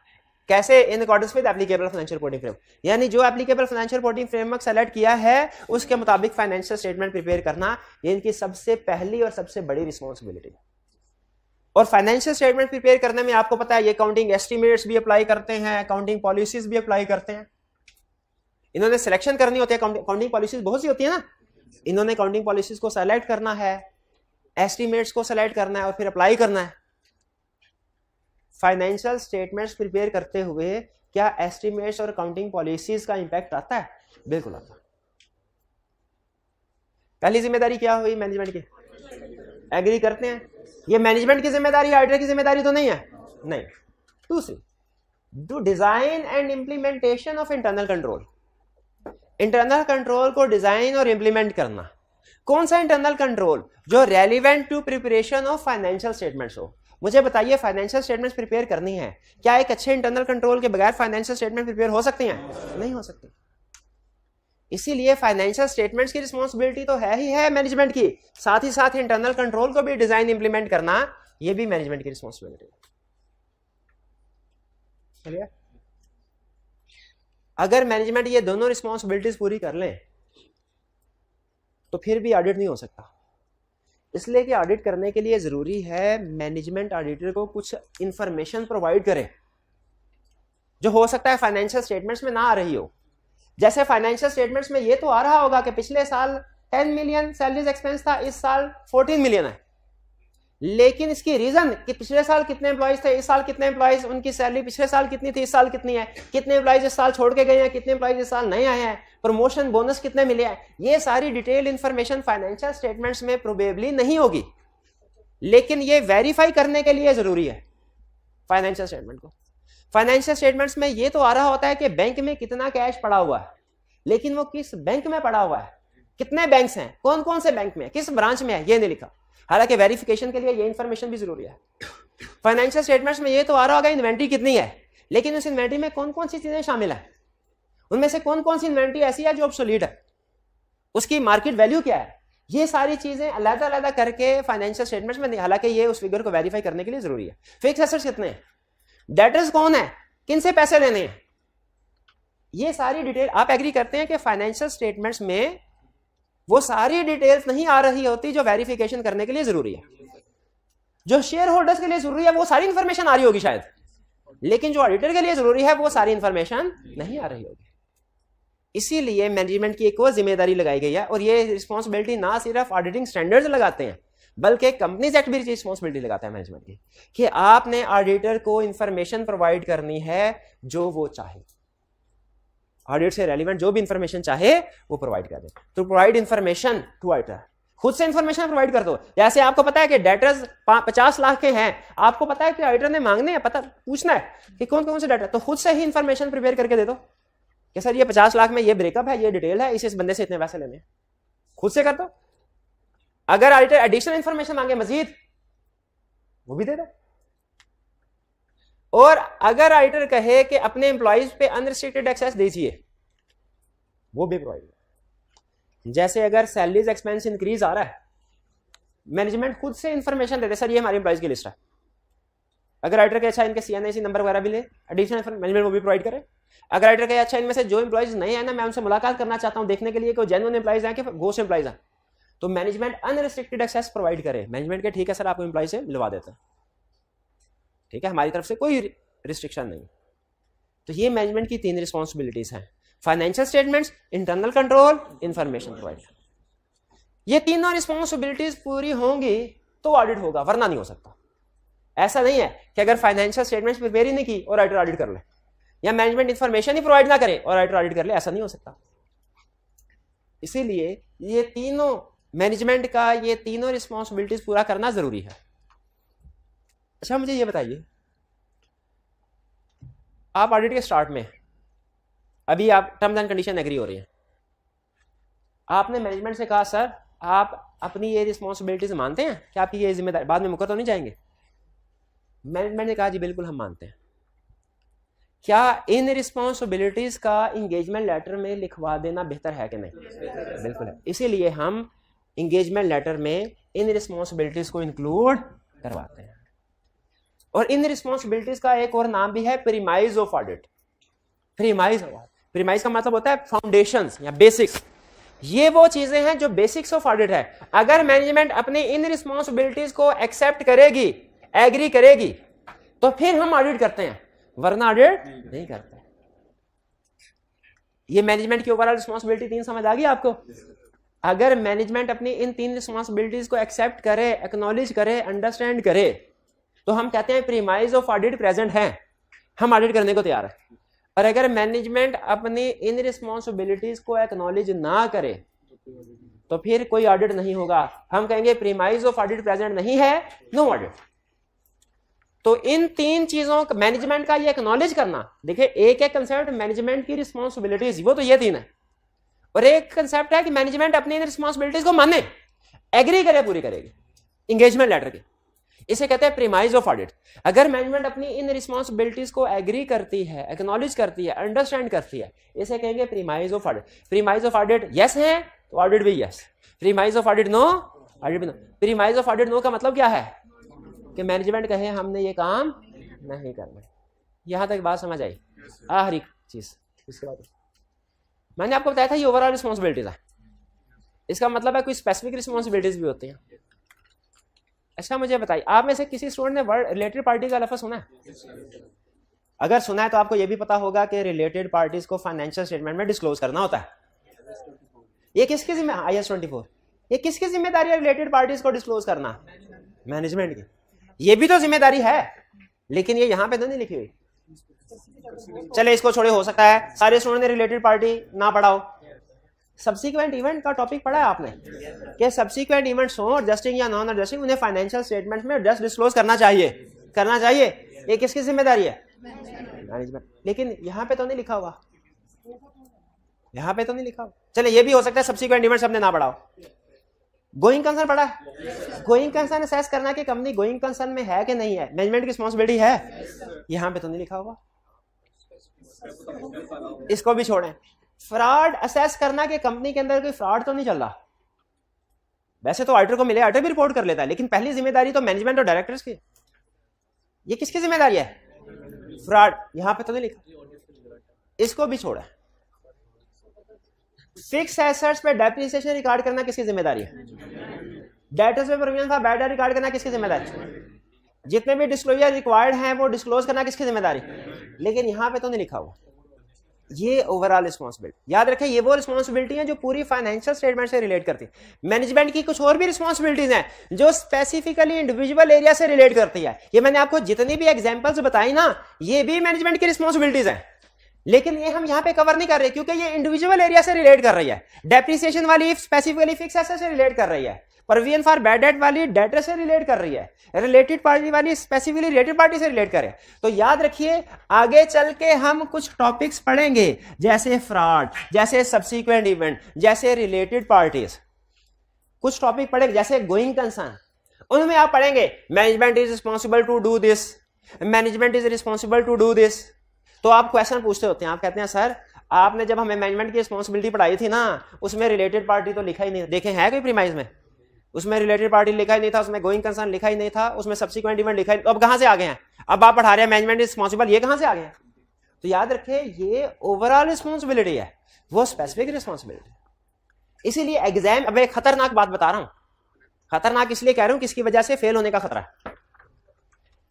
कैसे? In accordance with applicable financial reporting framework, यानी जो applicable financial reporting framework select किया है उसके मुताबिक फाइनेंशियल स्टेटमेंट प्रिपेयर करना, ये इनकी सबसे पहली और सबसे बड़ी रिस्पॉन्सिबिलिटी है। और फाइनेंशियल स्टेटमेंट प्रिपेयर करने में आपको पता है ये अकाउंटिंग एस्टिमेट्स भी अप्लाई करते हैं, अकाउंटिंग पॉलिसीज भी अप्लाई करते हैं। इन्होंने सिलेक्शन करनी होती है, अकाउंटिंग पॉलिसीज बहुत सी होती है ना, इन्होंने अकाउंटिंग पॉलिसीज को सेलेक्ट करना है, एस्टिमेट्स को सेलेक्ट करना है और फिर अप्लाई करना है। फाइनेंशियल स्टेटमेंट्स प्रिपेयर करते हुए क्या एस्टिमेट्स और अकाउंटिंग पॉलिसीज का इंपैक्ट आता है? बिल्कुल आता है। पहली जिम्मेदारी क्या हुई मैनेजमेंट की? एग्री करते हैं? ये मैनेजमेंट की जिम्मेदारी, ऑडिटर की जिम्मेदारी तो नहीं है? नहीं। दूसरी, do design and implementation of internal control. Internal control को डिजाइन और इंप्लीमेंट करना। कौन सा इंटरनल कंट्रोल? जो relevant to preparation of financial statements हो। मुझे बताइए, फाइनेंशियल स्टेटमेंट्स प्रिपेयर करनी है, क्या एक अच्छे इंटरनल कंट्रोल के बगैर फाइनेंशियल स्टेटमेंट प्रिपेयर हो सकती हैं? नहीं हो सकती। इसीलिए फाइनेंशियल स्टेटमेंट्स की रिस्पॉन्सिबिलिटी तो है ही है मैनेजमेंट की, साथ ही साथ इंटरनल कंट्रोल को भी डिजाइन इंप्लीमेंट करना, यह भी मैनेजमेंट की रिस्पॉन्सिबिलिटी है। अगर मैनेजमेंट ये दोनों रिस्पॉन्सिबिलिटीज पूरी कर लें तो फिर भी ऑडिट नहीं हो सकता। इसलिए कि ऑडिट करने के लिए जरूरी है मैनेजमेंट ऑडिटर को कुछ इंफॉर्मेशन प्रोवाइड करे जो हो सकता है फाइनेंशियल स्टेटमेंट्स में ना आ रही हो। जैसे फाइनेंशियल स्टेटमेंट्स में ये तो आ रहा होगा कि पिछले साल 10 मिलियन सैलरीज एक्सपेंस था, इस साल 14 मिलियन है, लेकिन इसकी रीजन कि पिछले साल कितने एम्प्लॉइज थे, इस साल कितने एम्प्लॉइज, उनकी सैलरी पिछले साल कितनी थी, इस साल कितनी है, कितने एम्प्लॉइज इस साल छोड़ के गए हैं, कितने एम्प्लॉइज इस साल नए आए हैं, प्रमोशन बोनस कितने मिले हैं, ये सारी डिटेल इंफॉर्मेशन फाइनेंशियल स्टेटमेंट्स में प्रोबेबली नहीं होगी, लेकिन ये वेरीफाई करने के लिए जरूरी है फाइनेंशियल स्टेटमेंट को। फाइनेंशियल स्टेटमेंट्स में ये तो आ रहा होता है कि बैंक में कितना कैश पड़ा हुआ है, लेकिन वो किस बैंक में पड़ा हुआ है, कितने बैंक्स हैं, कौन कौन से बैंक में, किस ब्रांच में है, ये नहीं लिखा। हालांकि वेरिफिकेशन के लिए ये इंफॉर्मेशन भी जरूरी है। फाइनेंशियल स्टेटमेंट्स में ये तो आ रहा होगा इन्वेंट्री कितनी है, लेकिन उस इन्वेंट्री में कौन कौन सी चीजें शामिल है, उनमें से कौन कौन सी इन्वेंट्री ऐसी है जो ऑब्सोलीट है, उसकी मार्केट वैल्यू क्या है, ये सारी चीजें अलग अलग करके फाइनेंशियल स्टेटमेंट्स में, हालांकि ये उस फिगर को वेरीफाई करने के लिए जरूरी है। फिक्स एसेट्स कितने हैं, डेटर्स कौन है, किन से पैसे लेने हैं, ये सारी डिटेल। आप एग्री करते हैं कि फाइनेंशियल स्टेटमेंट्स में वो सारी डिटेल्स नहीं आ रही होती जो वेरिफिकेशन करने के लिए जरूरी है। जो शेयर होल्डर्स के लिए जरूरी है वो सारी इंफॉर्मेशन आ रही होगी शायद, लेकिन जो ऑडिटर के लिए जरूरी है वो सारी इंफॉर्मेशन नहीं आ रही होगी। इसीलिए मैनेजमेंट की एक और जिम्मेदारी लगाई गई है, और ये रिस्पॉन्सिबिलिटी ना सिर्फ ऑडिटिंग स्टैंडर्ड्स लगाते हैं बल्कि कंपनीज एक्ट भी रिस्पॉन्सिबिलिटी लगाता है मैनेजमेंट की, कि आपने ऑडिटर को इंफॉर्मेशन प्रोवाइड करनी है जो वो चाहे, ऑडिट से रेलिवेंट जो भी इंफॉर्मेशन चाहे वो प्रोवाइड कर दे। तो प्रोवाइड इंफॉर्मेशन टू ऑडिटर, खुद से इंफॉर्मेशन प्रोवाइड कर दो। जैसे आपको पता है कि डेटर्स 50 लाख के हैं, आपको पता है कि ऑडिटर ने मांगने हैं, पता पूछना है कि कौन कौन से डेटर, तो खुद से ही इंफॉर्मेशन प्रिपेयर करके दे दो कि सर ये 50 लाख में ये ब्रेकअप है, ये डिटेल है, इस बंदे से इतने पैसे लेने हैं, खुद से कर दो। अगर ऑडिटर एडिशनल इंफॉर्मेशन मांगे मजीद, वो भी दे दो। और अगर ऑडिटर कहे कि अपने एम्प्लॉइज पे अनरिस्ट्रिक्टेड एक्सेस दीजिए, वो भी प्रोवाइड। जैसे अगर सैलरीज एक्सपेंस इंक्रीज आ रहा है, मैनेजमेंट खुद से इंफॉर्मेशन देते, सर ये हमारे एम्प्लॉइज की लिस्ट है। अगर ऑडिटर के अच्छा इनके CNIC नंबर वगैरह भी ले, एडिशनल मैनेजमेंट वो भी प्रोवाइड करे। अगर ऑडिटर के अच्छा इनमें से जो एम्प्लॉइज नहीं है ना, मैं उनसे मुलाकात करना चाहता हूं देखने के लिए कि जेन्युइन एम्प्लॉइज हैं कि घोस्ट एम्प्लॉइज हैं, तो मैनेजमेंट अनरिस्ट्रिक्टेड एक्सेस प्रोवाइड करे। मैनेजमेंट के ठीक है सर, आपको एम्प्लॉय से मिलवा देते हैं, ठीक है, हमारी तरफ से कोई रिस्ट्रिक्शन नहीं। तो ये मैनेजमेंट की 3 रिस्पॉन्सिबिलिटीज हैं, financial statements, internal control, information provide. ये तीनों रिस्पॉन्सिबिलिटीज पूरी होंगी तो ऑडिट होगा, वरना नहीं हो सकता। ऐसा नहीं है कि अगर फाइनेंशियल स्टेटमेंट्स प्रिपेयर ही नहीं की और ऑडिटर ऑडिट कर ले, या मैनेजमेंट इंफॉर्मेशन ही प्रोवाइड ना करे और ऑडिटर ऑडिट कर ले, ऐसा नहीं हो सकता। इसीलिए ये तीनों मैनेजमेंट का ये तीनों रिस्पॉन्सिबिलिटीज पूरा करना जरूरी है। अच्छा मुझे ये बताइए, आप ऑडिट के स्टार्ट में अभी आप टर्म्स एंड कंडीशन एग्री हो रही है, आपने मैनेजमेंट से कहा सर आप अपनी ये रिस्पॉन्सिबिलिटीज मानते हैं कि आपकी ये जिम्मेदारी, बाद में मुकर तो नहीं जाएंगे? मैनेजमेंट ने कहा जी बिल्कुल हम मानते हैं। क्या इन रिस्पॉन्सिबिलिटीज का इंगेजमेंट लेटर में लिखवा देना बेहतर है कि नहीं? बिल्कुल है। इसीलिए हम इंगेजमेंट लेटर में इन रिस्पॉन्सिबिलिटीज को इंक्लूड करवाते हैं। और इन रिस्पॉन्सिबिलिटीज का एक और नाम भी है प्रीमाइज ऑफ ऑडिट। प्रीमाइज का मतलब होता है फाउंडेशंस या बेसिक्स। ये वो चीजें हैं जो बेसिक्स ऑफ ऑडिट है। अगर मैनेजमेंट अपनी इन रिस्पॉन्सिबिलिटीज को एक्सेप्ट करेगी, एग्री करेगी, तो फिर हम ऑडिट करते हैं, वरना ऑडिट नहीं करते। ये मैनेजमेंट की ओवरऑल रिस्पॉन्सिबिलिटी 3 समझ आ गई आपको? अगर मैनेजमेंट अपनी इन 3 रिस्पॉन्सिबिलिटीज को एक्सेप्ट करे, एक्नॉलेज करे, अंडरस्टैंड करे, तो हम कहते हैं प्रीमाइज ऑफ ऑडिट प्रेजेंट है, हम ऑडिट करने को तैयार है। और अगर मैनेजमेंट अपनी इन रिस्पॉन्सिबिलिटीज को एक्नॉलेज ना करे तो फिर कोई ऑडिट नहीं होगा। हम कहेंगे प्रीमाइज ऑफ ऑडिट प्रेजेंट नहीं है, नो ऑडिट। तो इन 3 चीजों का मैनेजमेंट का ये एक्नॉलेज करना, देखिए एक एक कंसेप्ट मैनेजमेंट की रिस्पॉन्सिबिलिटीज, वो तो ये 3 है, और एक कंसेप्ट है कि मैनेजमेंट अपनी इन रिस्पॉन्सिबिलिटीज को माने, एग्री करे, पूरी करेगी इंगेजमेंट लेटर की। इसे कहते हैं प्रीमाइज ऑफ ऑडिट। अगर मैनेजमेंट अपनी इन रिस्पॉन्सिबिलिटीज को एग्री करती है, एक्नॉलेज करती है, अंडरस्टैंड करती है, इसे कहेंगे premise of audit. Premise of audit yes है तो ऑडिट भी yes, premise of audit no, audit भी no. Premise of audit no का मतलब क्या है कि मैनेजमेंट कहे हमने ये काम नहीं करना। यहां तक बात समझ आई? हर एक चीज। इसके बाद मैंने आपको बताया था ये ओवरऑल रिस्पॉन्सिबिलिटीज है, इसका मतलब है कोई स्पेसिफिक रिस्पॉन्सिबिलिटीज भी होती हैं। अच्छा मुझे बताइए, आप में से किसी स्टूडेंट ने वर्ड रिलेटेड पार्टी का लफ्ज़ सुना है? अगर सुना है तो आपको यह भी पता होगा कि रिलेटेड पार्टीज को फाइनेंशियल स्टेटमेंट में डिस्क्लोज करना होता है। ये किसकी जिम्मेदारी? IAS 24 ये किसकी जिम्मेदारी है रिलेटेड पार्टीज को डिस्क्लोज करना? मैनेजमेंट की। ये भी तो जिम्मेदारी है, लेकिन ये यहां पे तो नहीं लिखी हुई। चले इसको छोड़े, हो सकता है सारे स्टूडेंट ने रिलेटेड पार्टी ना पढ़ाओ। सब्सिक्वेंट इवेंट का टॉपिक पढ़ा है आपने कि सब्सिक्वेंट इवेंट्स हो, एडजस्टिंग या नॉन एडजस्टिंग, उन्हें फाइनेंशियल स्टेटमेंट में जस्ट डिस्क्लोज करना चाहिए, करना चाहिए। ये किसकी जिम्मेदारी है? मैनेजमेंट। लेकिन यहाँ पे तो नहीं लिखा हुआ, यहाँ पे तो नहीं लिखा हुआ। चले ये भी हो सकता है सब्सिक्वेंट इवेंट्स हमने ना पढ़ाओ। गोइंग कंसर्न पढ़ा है? गोइंग कंसर्न असेस करना कि कंपनी गोइंग कंसर्न में है कि नहीं है, मैनेजमेंट की रिस्पॉन्सिबिलिटी है, यहाँ पे तो नहीं लिखा हुआ। इसको भी छोड़ें। फ्रॉड असेस करना कि कंपनी के अंदर कोई फ्रॉड तो नहीं चल रहा। वैसे तो ऑडिटर को मिले, ऑडिटर भी रिपोर्ट कर लेता है, लेकिन पहली जिम्मेदारी तो मैनेजमेंट और डायरेक्टर्स की। ये किसकी जिम्मेदारी है? फ्रॉड, यहां पे तो नहीं लिखा, इसको भी छोड़ा। फिक्स एसेट्स पे डेप्रिसिएशन रिकॉर्ड करना किसकी जिम्मेदारी है? डेटर्स पे provision for bad debt record करना किसकी जिम्मेदारी? जितने भी डिस्क्लोजर रिक्वायर्ड हैं वो डिस्क्लोज करना किसकी जिम्मेदारी? लेकिन यहां पे तो नहीं लिखा हुआ। ये ओवरऑल रिस्पॉन्सिबिलिटी याद रखें, ये वो रिस्पॉन्सिबिलिटी है जो पूरी फाइनेंशियल स्टेटमेंट से रिलेट करती है। मैनेजमेंट की कुछ और भी रिस्पॉन्सिबिलिटीज हैं जो स्पेसिफिकली इंडिविजुअल एरिया से रिलेट करती है। ये मैंने आपको जितनी भी एग्जांपल्स बताई ना, ये भी मैनेजमेंट की रिस्पॉन्सिबिलिटीज हैं, लेकिन ये हम यहां पे कवर नहीं कर रहे क्योंकि ये इंडिविजुअल एरिया से रिलेट कर रही है। डेप्रिसिएशन वाली स्पेसिफिकली फिक्स एसेट से रिलेट कर रही है, प्रोविजन फॉर बैड डेट वाली डेटर से रिलेट कर रही है, रिलेटेड पार्टी वाली स्पेसिफिकली रिलेटेड पार्टी से रिलेट करे। तो याद रखिए आगे चल के हम कुछ टॉपिक्स पढ़ेंगे जैसे फ्रॉड, जैसे सब्सीक्वेंट इवेंट, जैसे रिलेटेड पार्टीज, कुछ टॉपिक पढ़ेंगे जैसे गोइंग कंसर्न, उनमें आप पढ़ेंगे management is responsible to do this, management is responsible to do this. तो आप क्वेश्चन पूछते होते हैं, आप कहते हैं सर आपने जब हमें मैनेजमेंट की रिस्पॉन्सिबिलिटी पढ़ाई थी ना, उसमें रिलेटेड पार्टी तो लिखा ही नहीं, देखे है कोई प्रीमाइज में? उसमें रिलेटेड पार्टी लिखा ही नहीं था, उसमें गोइंग कंसर्न लिखा ही नहीं था, उसमें सब्सिक्वेंट इवेंट लिखा ही नहीं। तो अब कहां से आ गए हैं? अब आप पढ़ा रहे हैं मैनेजमेंट रिस्पॉन्सिबल, ये कहां से आ गए हैं? तो याद रखिए ये ओवरऑल रिस्पॉन्सिबिलिटी है, वो स्पेसिफिक रिस्पॉन्सिबिलिटी। इसीलिए एग्जाम, अब एक खतरनाक बात बता रहा हूं, खतरनाक इसलिए कह रहा हूं किसकी वजह से फेल होने का खतरा है।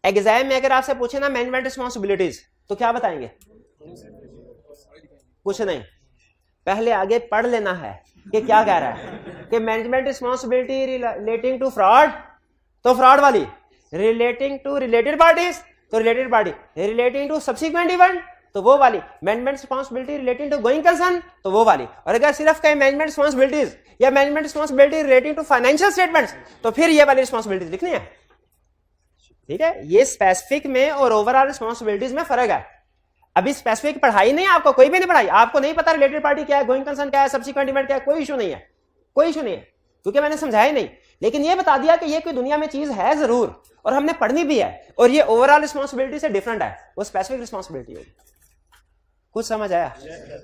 एग्जाम में अगर आपसे पूछे ना मैनेजमेंट रिस्पॉन्सिबिलिटीज, तो क्या बताएंगे? कुछ नहीं, पहले आगे पढ़ लेना है कि क्या कह रहा है कि management responsibility relating to fraud, तो फ्रॉड वाली, रिलेटिंग टू रिलेटेड पार्टीज तो related party, relating to subsequent event तो वो वाली, management responsibility relating to going concern तो वो वाली। और अगर सिर्फ कहीं मैनेजमेंट रिस्पॉन्सिबिलिटीज या management responsibility relating to financial statements, तो फिर ये वाली रिस्पॉन्सिबिलिटीज लिखनी है। ठीक है, ये स्पेसिफिक में और ओवरऑल रिस्पॉन्सिबिलिटीज में फर्क है। अभी स्पेसिफिक पढ़ाई नहीं, आपको कोई भी नहीं पढ़ाई, आपको नहीं पता रिलेटेड पार्टी क्या है, गोइंग कंसर्न क्या है, सब्सिक्वेंट इवेंट क्या है, कोई इशू नहीं है, कोई इशू नहीं है, क्योंकि मैंने समझाया नहीं। लेकिन ये बता दिया कि ये कोई दुनिया में चीज है जरूर और हमने पढ़नी भी है, और ये ओवरऑल रिस्पॉन्सिबिलिटी से डिफरेंट है, वो स्पेसिफिक रिस्पॉन्सिबिलिटी होगी। कुछ समझ आया?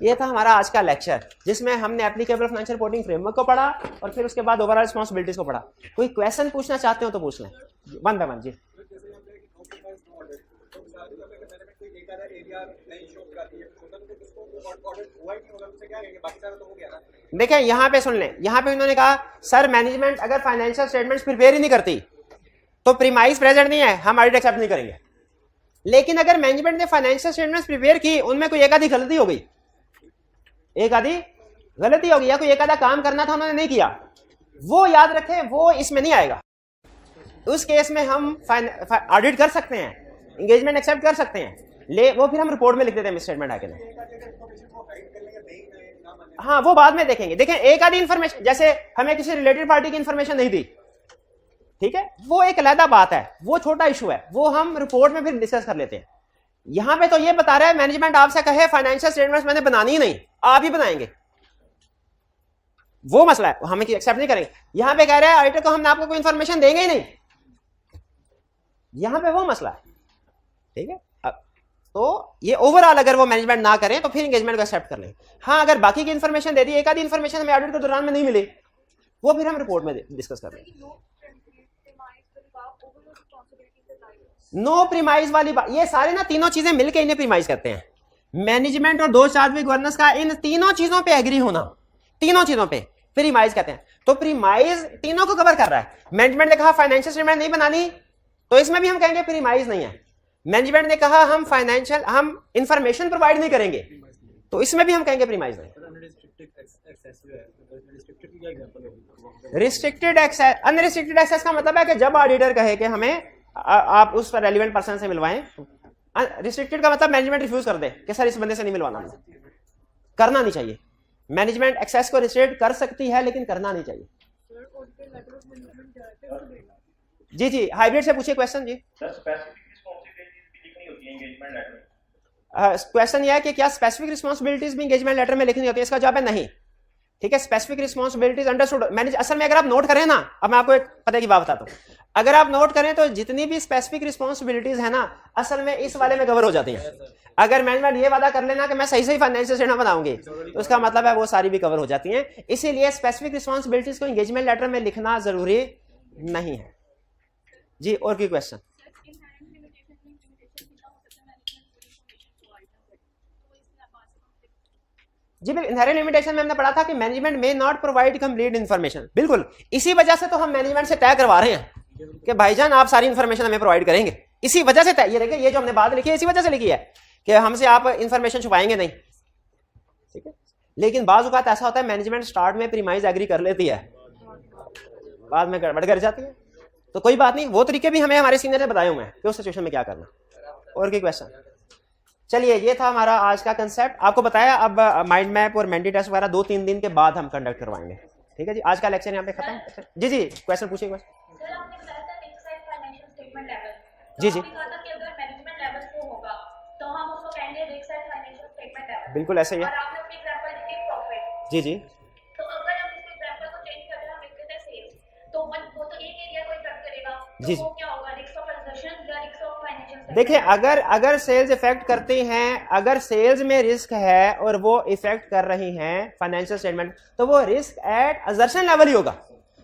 ये था हमारा आज का लेक्चर, जिसमें हमने एप्लीकेबल फाइनेंशियल रिपोर्टिंग फ्रेमवर्क को पढ़ा और फिर उसके बाद ओवरऑल रिस्पॉन्सिबिलिटीज को पढ़ा। कोई क्वेश्चन पूछना चाहते हो तो पूछ लें, वन बाय वन। जी देखें यहां पे सुन लें, यहां पे उन्होंने कहा सर मैनेजमेंट अगर फाइनेंशियल स्टेटमेंट्स प्रिपेयर ही नहीं करती तो प्रीमाइस प्रेजेंट नहीं है, हम ऑडिट एक्सेप्ट नहीं करेंगे। लेकिन अगर मैनेजमेंट ने फाइनेंशियल स्टेटमेंट्स प्रिपेयर की, उनमें कोई एक आधी गलती हो गई, एक आधी गलती होगी या कोई एक आधा काम करना था उन्होंने नहीं किया, वो याद रखें, वो इसमें नहीं आएगा। उस केस में हम ऑडिट कर सकते हैं, एंगेजमेंट एक्सेप्ट कर सकते हैं, ले वो फिर हम रिपोर्ट में लिख देते हैं स्टेटमेंट आके। हाँ वो बाद में देखेंगे। देखें एक आधी इंफॉर्मेशन, जैसे हमें किसी रिलेटेड पार्टी की इंफॉर्मेशन नहीं दी, ठीक है, वो एक अलग बात है, वो छोटा इशू है, वो हम रिपोर्ट में फिर डिस्कस कर लेते हैं। यहां पे तो ये बता रहा है मैनेजमेंट आपसे कहे फाइनेंशियल स्टेटमेंट्स मैंने बनानी ही नहीं, आप ही बनाएंगे, वो मसला है, हम एक्सेप्ट नहीं करेंगे। यहां पे कह रहे हैं ऑडिटर को हम आपको कोई इंफॉर्मेशन देंगे ही नहीं, यहां पे वो मसला है। ठीक है, तो ये ओवरऑल अगर वो मैनेजमेंट ना करें तो फिर एंगेजमेंट को एक्सेप्ट कर लें। हाँ अगर बाकी की इंफॉर्मेशन दे दी, एक आधी इंफॉर्मेशन हमें ऑडिट के दौरान में नहीं मिली, वो फिर हम रिपोर्ट में डिस्कस कर लेंगे। नो प्रीमाइज वाली बात, ये सारे ना तीनों चीजें मिलकर इन्हें प्रीमाइज करते हैं। मैनेजमेंट और दो चार्ज में गवर्नेंस का इन तीनों चीजों पे एग्री होना, तीनों चीजों पे प्रीमाइज कहते हैं। तो प्रीमाइज तीनों को कवर कर रहा है। मैनेजमेंट ने कहा फाइनेंशियल स्टेटमेंट नहीं बनानी, तो इसमें भी हम कहेंगे प्रीमाइज नहीं है। मैनेजमेंट ने कहा हम फाइनेंशियल, हम इंफॉर्मेशन प्रोवाइड नहीं करेंगे, तो इसमें भी हम कहेंगे प्रीमाइज नहीं। रिस्ट्रिक्टेड एक्सेस, अनरिस्ट्रिक्टेड एक्सेस का मतलब है कि जब ऑडिटर कहे कि हमें आप उस पर रेलिवेंट पर्सन से मिलवाएं, रिस्ट्रिक्टेड का मतलब मैनेजमेंट रिफ्यूज कर दे कि सर इस बंदे से नहीं मिलवाना, करना नहीं चाहिए। मैनेजमेंट एक्सेस को रिस्ट्रिक्ट कर सकती है लेकिन करना नहीं चाहिए। जी जी हाइब्रिड से पूछिए क्वेश्चन। जी क्वेश्चन यह है कि क्या स्पेसिफिक रिस्पांसिबिलिटीज भी एंगेजमेंट लेटर में लिखनी होती है? इसका जवाब है नहीं। ठीक है, स्पेसिफिक रिस्पांसिबिलिटीज अंडरस्टूड। मैंने असल में अगर आप नोट करें ना, अब मैं आपको एक पता की बात बताता हूं, अगर आप नोट करें तो जितनी भी स्पेसिफिक रिस्पांसिबिलिटीज है ना, असल में इस वाले में कवर हो जाती हैं। अगर मैनेजमेंट ये वादा कर लेना कि मैं सही सही फाइनेंशियल स्टेटमेंट बनाऊंगी, तो उसका मतलब है वो सारी भी कवर हो जाती हैं। इसीलिए स्पेसिफिक रिस्पांसिबिलिटीज को एंगेजमेंट लेटर में लिखना जरूरी नहीं है। जी और कोई क्वेश्चन? जी बिल्कुल, इनहेरेंट लिमिटेशन में हमने पढ़ा था कि मैनेजमेंट में नॉट प्रोवाइड कंप्लीट इन्फॉर्मेशन। बिल्कुल, इसी वजह से तो हम मैनेजमेंट से तय करवा रहे हैं कि भाईजान आप सारी इन्फॉर्मेशन हमें प्रोवाइड करेंगे। इसी वजह से तय, ये देखिए ये जो हमने बात लिखी है इसी वजह से लिखी है कि हमसे आप इन्फॉर्मेशन छुपाएंगे नहीं। ठीक है। लेकिन बाज़ औक़ात ऐसा होता है मैनेजमेंट स्टार्ट में प्रीमाइज एग्री कर लेती है, बाद में गड़बड़ कर जाती है। तो कोई बात नहीं, वो तरीके भी हमें हमारे सीनियर ने बताए हुए हैं कि उस सिचुएशन में क्या करना। और कोई क्वेश्चन? चलिए, ये था हमारा आज का कंसेप्ट। आपको बताया अब माइंड मैप और मेंटी टेस्ट वगैरह 2-3 दिन के बाद हम कंडक्ट करवाएंगे। ठीक है जी, आज का लेक्चर यहाँ पे खत्म। जी जी, क्वेश्चन पूछिए। जी जी, बिल्कुल ऐसे ही है। जी जी, तो अगर हम इस एग्जांपल को चेंज कर दें, हम लिखते थे सेल्स, तो वो तो एक एरिया को इफेक्ट करेगा, जी तो वो क्या होगा, रिस्क ऑफ एसेशन या रिस्क ऑफ फाइनेंशियल? देखिए, अगर सेल्स इफेक्ट करती हैं, अगर सेल्स में रिस्क है और वो इफेक्ट कर रही हैं फाइनेंशियल स्टेटमेंट, तो वो रिस्क एट असर्शन लेवल ही होगा,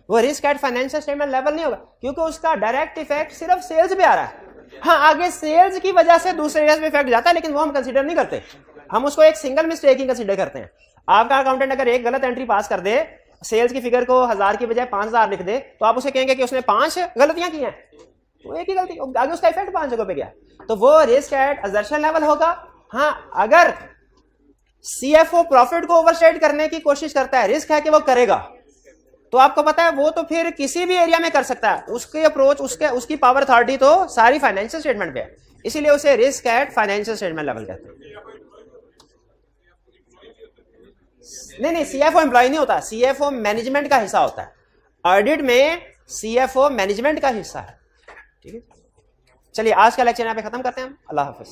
वो risk at financial statement level नहीं होगा, क्योंकि उसका डायरेक्ट इफेक्ट सिर्फ सेल्स पे आ रहा है। हाँ, आगे सेल्स की वजह से दूसरे एरिया में इफेक्ट जाता है, लेकिन वो हम कंसीडर नहीं करते, हम उसको एक सिंगल मिस्टेक ही कंसीडर करते हैं। आपका अकाउंटेंट अगर एक गलत एंट्री पास कर दे, सेल्स की फिगर को 1000 की बजाय 5000 लिख दे, तो आप उसे कहेंगे कि उसने 5 गलतियां की हैं, वो एक ही गलती, आगे उसका इफेक्ट 5 जगह पे गया, तो वो रिस्क एट असर्शन लेवल होगा। हाँ, अगर सीएफओ प्रॉफिट को ओवरस्टेट करने की कोशिश करता है, रिस्क है कि वो करेगा, तो आपको पता है वो तो फिर किसी भी एरिया में कर सकता है, उसकी अप्रोच, उसकी पावर अथॉरिटी तो सारी फाइनेंशियल स्टेटमेंट पे है, इसीलिए उसे risk at financial statement level कहते हैं। नहीं, सीएफओ एम्प्लॉय नहीं होता, सीएफओ मैनेजमेंट का हिस्सा होता है। ऑडिट में सीएफओ मैनेजमेंट का हिस्सा है। ठीक है, चलिए आज का लेक्चर यहाँ पे खत्म करते हैं हम। अल्लाह हाफिज।